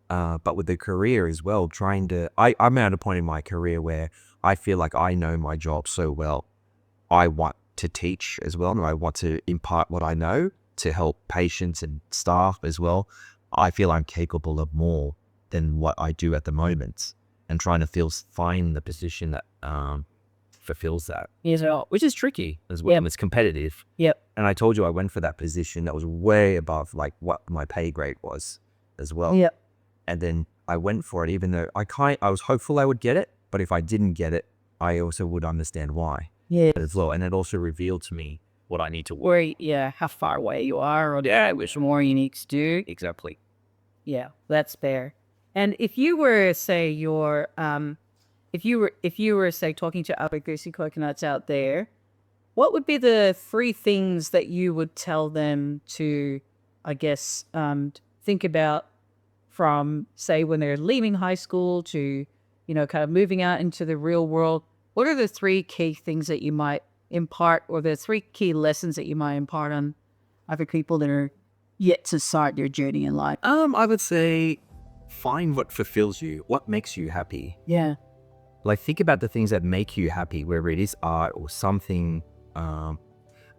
But with the career as well, I'm at a point in my career where I feel like I know my job so well. I want to teach as well, and I want to impart what I know to help patients and staff as well. I feel I'm capable of more than what I do at the moment, and trying to find the position that fulfills that. Which is tricky as well. And it's competitive. Yep. And I told you I went for that position that was way above like what my pay grade was as well. Yep. And then I went for it, even though I was hopeful I would get it, but if I didn't get it, I also would understand why. Yeah. As well. And it also revealed to me what I need to work. How far away you are, or which more you need to do. Exactly. Yeah, that's fair. And if you were, say, if you were, say, talking to other Thirstee Coconuts out there, what would be the 3 things that you would tell them to, I guess, think about from, say, when they're leaving high school to, you know, kind of moving out into the real world? What are the 3 key things that you might impart, or the 3 key lessons that you might impart on other people that are yet to start their journey in life? I would say find what fulfills you, what makes you happy. Yeah. Like, think about the things that make you happy, whether it is art or something,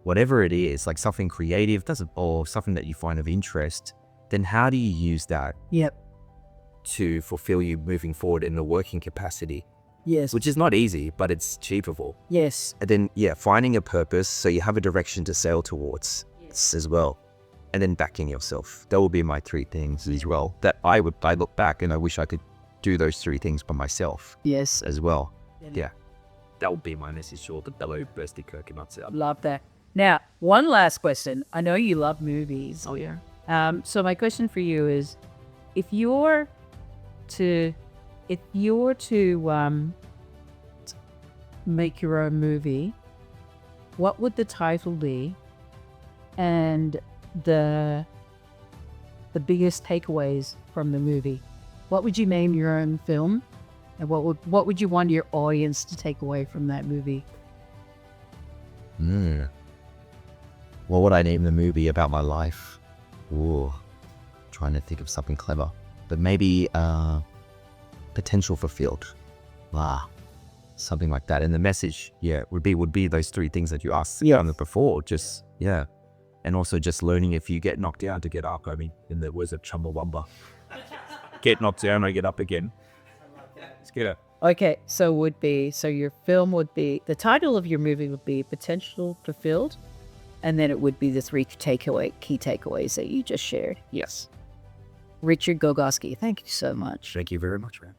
whatever it is, like something creative, or something that you find of interest. Then how do you use that to fulfill you moving forward in the working capacity? Yes. Which is not easy, but it's achievable. Yes. And then, finding a purpose so you have a direction to sail towards as well. And then backing yourself. That would be my 3 things as well. That I look back and I wish I could do those 3 things by myself. Yes. As well. Yeah. That would be my message to all the fellow Thirstee Coconuts out. Love that. Now, one last question. I know you love movies. Oh, yeah. So my question for you is, if you were to make your own movie, what would the title be, and the biggest takeaways from the movie? What would you name your own film, and what would you want your audience to take away from that movie? What would I name the movie about my life? Ooh, trying to think of something clever, but maybe potential fulfilled. something like that. And the message, would be those three things that you asked before. Just and also just learning if you get knocked down to get up. I mean, in the words of Chumbawamba, get knocked down or get up again. Let's get it. Okay, so your film would be, the title of your movie would be Potential Fulfilled, and then it would be the three key takeaways that you just shared. Yes. Richard Gogoski, thank you so much. Thank you very much, man.